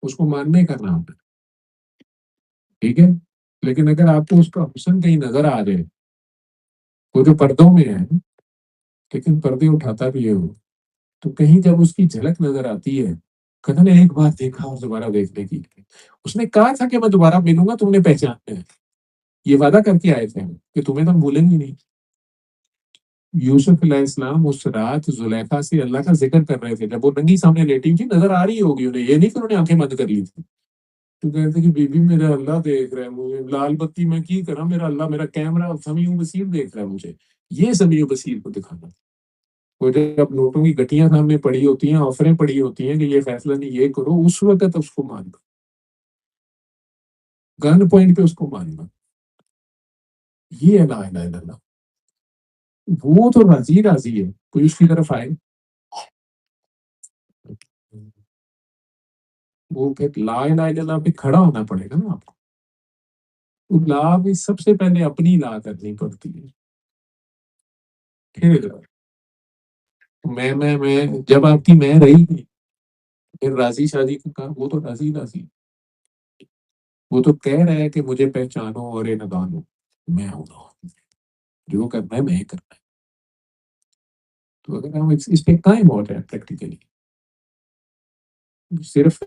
اس کو ماننے کا نام ہے. ٹھیک ہے، لیکن اگر آپ کو اس کا حسن کہیں نظر آ جائے، وہ جو پردوں میں ہے لیکن پردے اٹھاتا بھی ہے وہ، تو کہیں جب اس کی جھلک نظر آتی ہے، کہتا نے ایک بار دیکھا اور دوبارہ دیکھنے کی. اس نے کہا تھا کہ میں دوبارہ ملوں گا، تم نے پہچانا ہے. یہ وعدہ کر کے آئے تھے کہ تمہیں تو ہم بھولیں گے نہیں. یوسف علیہ السلام اس رات زلیخا سے اللہ کا ذکر کر رہے تھے، جب وہ ننگی سامنے لیٹی تھی، نظر آ رہی ہوگی انہیں، یہ نہیں کہ انہوں نے آنکھیں بند کر لی تھی. تو کہتے کہ بی بی میرا اللہ دیکھ رہا ہے مجھے، لال بتی میں کی کرا، میرا اللہ میرا کیمرہ سمیع بصیر دیکھ رہا ہے مجھے. یہ سمیع بصیر کو دکھانا. وہ جب نوٹوں کی گٹیاں سامنے پڑی ہوتی ہیں، آفریں پڑی ہوتی ہیں کہ یہ فیصلہ نہیں یہ کرو، اس وقت اس کو ماننا، گن پوائنٹ پہ اس کو ماننا. یہ ہے لا الہ الا اللہ. وہ تو راضی راضی ہے، کوئی اس کی طرف آئے. وہ پھر لا الہ الا اللہ پہ کھڑا ہونا پڑے گا نا آپ کو. تو لا بھی سب سے پہلے اپنی لا کرنی پڑتی ہے. پھر میں جب آپ کی میں رہی نہیں، پھر راضی شادی کو کہا وہ تو راضی راضی. وہ تو کہہ رہا ہے کہ مجھے پہچانو اور یہ نگانو، میں ہوں گا، جو کرنا ہے میں کرنا ہے. تو اگر ہم اس پہ قائم ہو جائیں پریکٹیکلی، صرف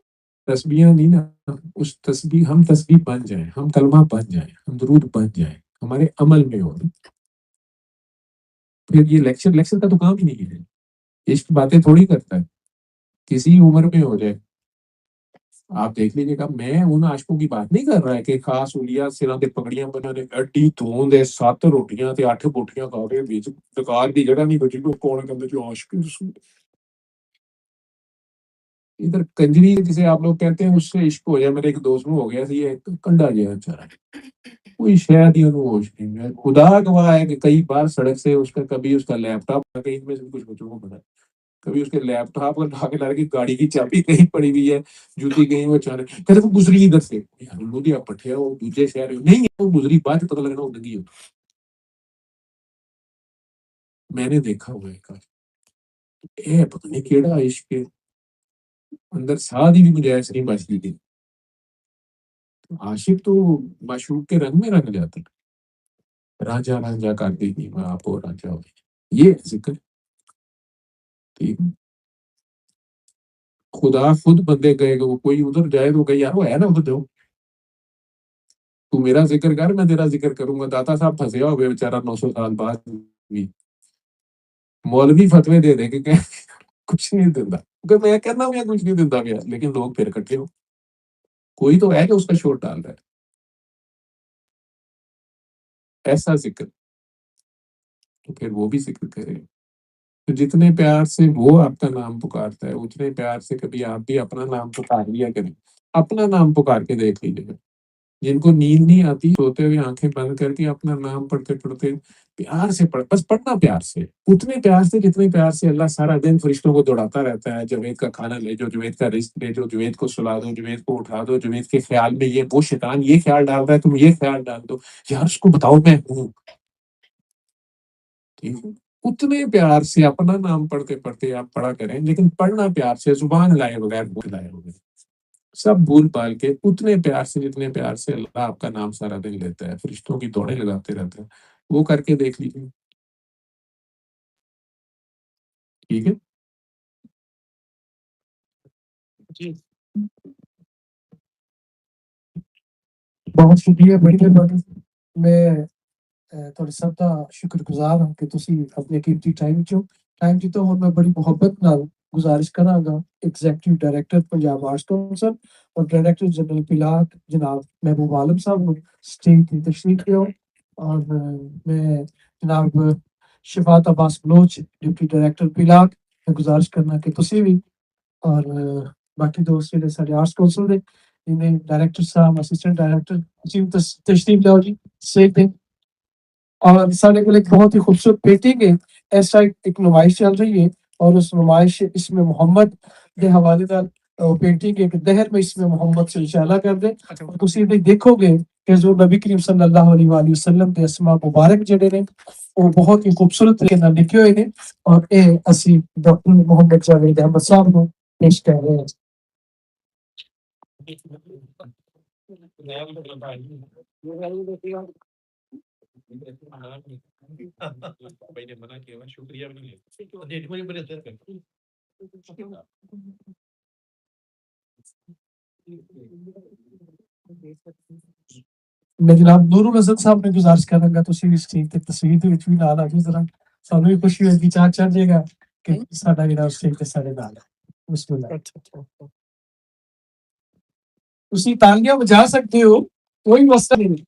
تسبیحاں نہیں نا، اس تسبیح ہم تسبیح بن جائیں، ہم کلمہ بن جائیں، ہم درود بن جائیں، ہمارے عمل میں ہو. پھر یہ لیکچر کا تو کام ہی نہیں ہے. عشق باتیں تھوڑی کرتا ہے، کسی عمر میں ہو جائے. آپ دیکھ لیجیے گا، میں ان عاشقوں کی بات نہیں کر رہا ہے کہ خاص اولیاء سراں تے پگڑیاں بنانے اڈی دھوند ہے 7 روٹیاں تے 8 بوٹیاں کھا کے بیچ دکار دی جگہ نہیں بچی کوئی کون کہندے جو عاشق رسول. ادھر کنجری جسے آپ لوگ کہتے ہیں اس سے عشق ہو جائے. میرے ایک دوست میں ہو گیا تھا، یہ کنڈا جہا چارا کوئی شاید ہی انہوں ہوش نہیں ہے. خدا گواہ ہے کہ کئی بار سڑک سے اس کا کبھی اس کا لیپ ٹاپ کہیں میں سے کچھ بچوں کو پتا، کبھی اس کے لیپ ٹاپ اور ڈھا کے لا کے گاڑی کی چابی کہیں پڑی ہوئی ہے، جوتی کہیں وہ چارے کہتے وہ گزری ادھر سے لودیا پٹھیا وہ دوسرے شہر نہیں ہے، وہ گزری بعد پتہ لگنا وہ لگی ہو. میں نے دیکھا ہوا ہے اے پتہ نہیں کیڑا عشق کے اندر سادی بھی گنجائش نہیں بچتی تھی. عاشق تو معشوق کے رنگ میں رنگ جاتا ہے. راجا رانجا کر دی تھی میں آپ کو راجا ہو یہ ہے ذکر. ٹھیک ہے، خدا خود بندے کہے گا، وہ کوئی ادھر جائے تو کہ یار وہ ہے نا ادھر جاؤ، تو میرا ذکر کر میں تیرا ذکر کروں گا. داتا صاحب پھنسیا ہو گیا بیچارہ 900 سال بعد بھی. مولوی فتوے دے دے کہ کچھ نہیں دیتا، کہ میں کہنا میں کچھ نہیں دیتا گیا، لیکن لوگ پھر اکٹھے ہو. کوئی تو ہے کہ اس کا شور ڈال رہا ہے. ایسا ذکر تو پھر وہ بھی ذکر کرے. تو جتنے پیار سے وہ آپ کا نام پکارتا ہے اتنے پیار سے کبھی آپ بھی اپنا نام پکار لیا کریں. اپنا نام پکار کے دیکھ لیجیے گا. جن کو نیند نہیں آتی سوتے ہوئے آنکھیں بند کر کے اپنا نام پڑھتے پڑھتے پیار سے بس پڑھنا پیار سے، اتنے پیار سے جتنے پیار سے اللہ سارا دن فرشتوں کو دوڑاتا رہتا ہے. جوید کا کھانا لے جو، جوید کا رزق لے جو، جوید کو سلا دو، جوید کو اٹھا دو، جوید کے خیال میں یہ وہ شیطان یہ خیال ڈال رہا ہے تم یہ خیال ڈال دو، یار اس کو بتاؤ میں ہوں. ٹھیک ہے، اتنے پیار سے اپنا نام پڑھتے پڑھتے آپ پڑھا کریں، لیکن پڑھنا پیار سے، زبان لائے بغیر بول لائے بغیر سب بھول پال کے اتنے پیار سے جتنے پیار سے اللہ آپ کا نام سارا دن لیتا ہے، فرشتوں کی دوڑیں لگاتے رہتا ہے. وہ کر کے دیکھ لیجیے. ٹھیک ہے جی بہت شکریہ، بڑی مہربانی. میں تھوڑے سب کا شکر گزار ہوں کہ تسی اپنے قیمتی ٹائم دیتا ہوں. اور میں بڑی محبت نال گزارش کراں گا executive director Punjab arts council اور ڈائریکٹر جنرل پلاک جناب محبوب عالم صاحب کو اسٹیج کی تشریف دیو. اور میں جناب شفاعت عباس بلوچ ڈپٹی ڈائریکٹر پلاک میں گزارش کرنا کہ تسی بھی اور باقی دوست جڑے سارے آرٹس کونسل دے انہیں ڈائریکٹر صاحب اسسٹنٹ ڈائریکٹر تشریف لاؤ جی سیک دیں. اور سارے کو ایک بہت ہی خوبصورت پینٹنگ ہے، ایسا ایک نمائش چل رہی ہے اور اس نمائش اس میں محمد کے حوالے دار پینٹنگ ایک دہر میں اس میں محمد سے اشارہ کر دیں. اور تسی بھی دیکھو گے کہ جو نبی کریم صلی اللہ علیہ وآلہ وسلم کے اسماء مبارک جڑے نے وہ بہت ہی خوبصورت طریقے نال لکھے ہوئے نے. اور اے اسی ڈاکٹر محمد جاوید احمد صاحب کو پیش کر رہے ہیں. میں جناب نور الحسن صاحب نے گزارش کروں گا تسی بھی اسٹیج تے تصویر دے وچ بھی نال آ جاؤ ذرا، سانوں بھی خوشی ہوگی، چاہ چڑھ جائے گا کہ ساڈا جڑا اسٹیج تے سارے نال ہے. بسم اللہ. تسی تالیاں بجا سکتے ہو، کوئی مسئلہ نہیں.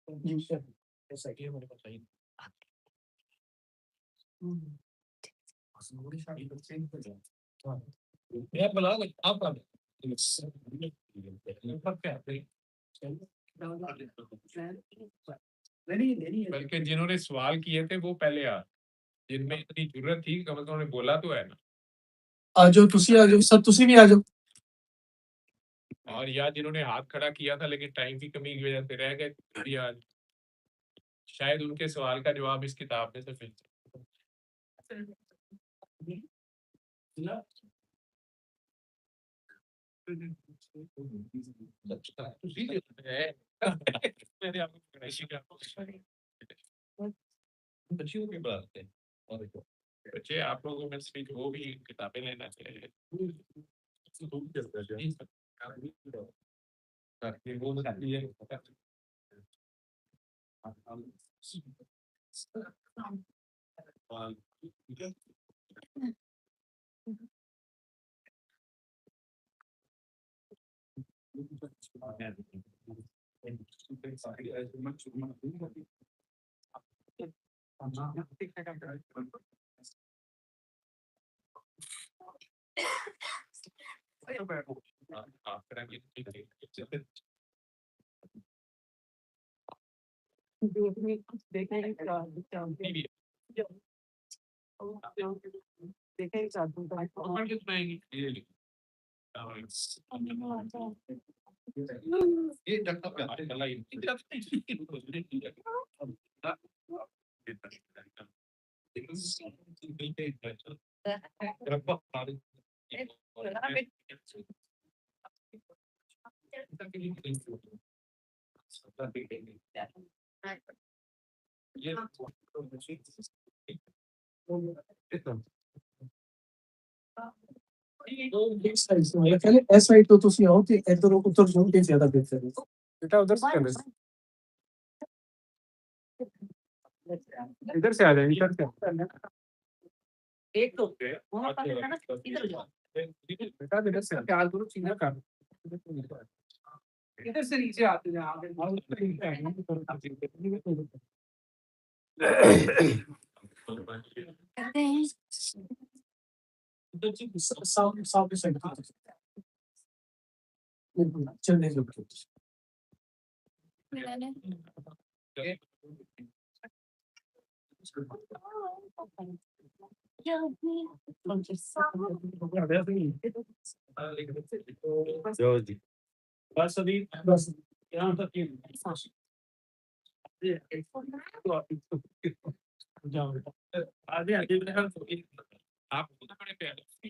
جی سر ایسا کہ بلکہ جنہوں نے سوال کیے تھے وہ پہلے جن میں اتنی ضرورت تھی کم از کم نے بولا تو ہے نا. آ جاؤ تسی آ جاؤ سر تسی بھی آ جاؤ. اور یا جنہوں نے ہاتھ کھڑا کیا تھا لیکن ٹائم کی کمی کی وجہ سے رہ گئے آج شاید ان کے سوال کا جواب اس کتاب میں سے مل بچے آپ لوگوں میں سے وہ بھی کتابیں لینا چاہیے. ایس سائڈ تو تسی آؤ تے ادھر ادھر جاؤ تے زیادہ بہتر ہے. بیٹا ادھر سے کرنا ادھر سے آ جائیں ادھر سے ایک تو بیٹا ادھر سے خیال کرو سیدھا کر ادھر سے نیچے آتے چلنے لوگ بس ابھی بس یہاں تک آگے آگے آپ بڑے پیارے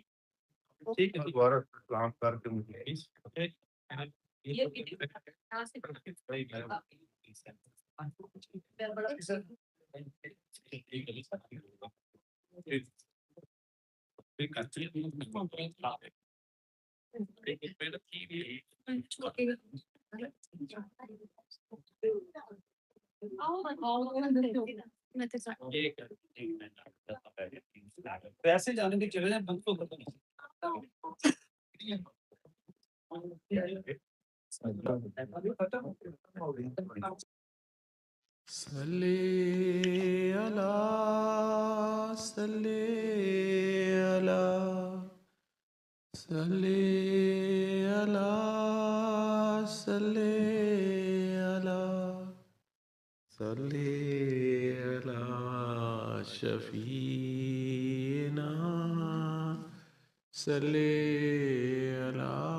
ٹھیک ہے دوبارہ کام کر کے مجھے ویسے جانے کی چلے بند تو صلی اللہ صلی اللہ صلی اللہ صلی اللہ صلی اللہ شفیعنا صلی اللہ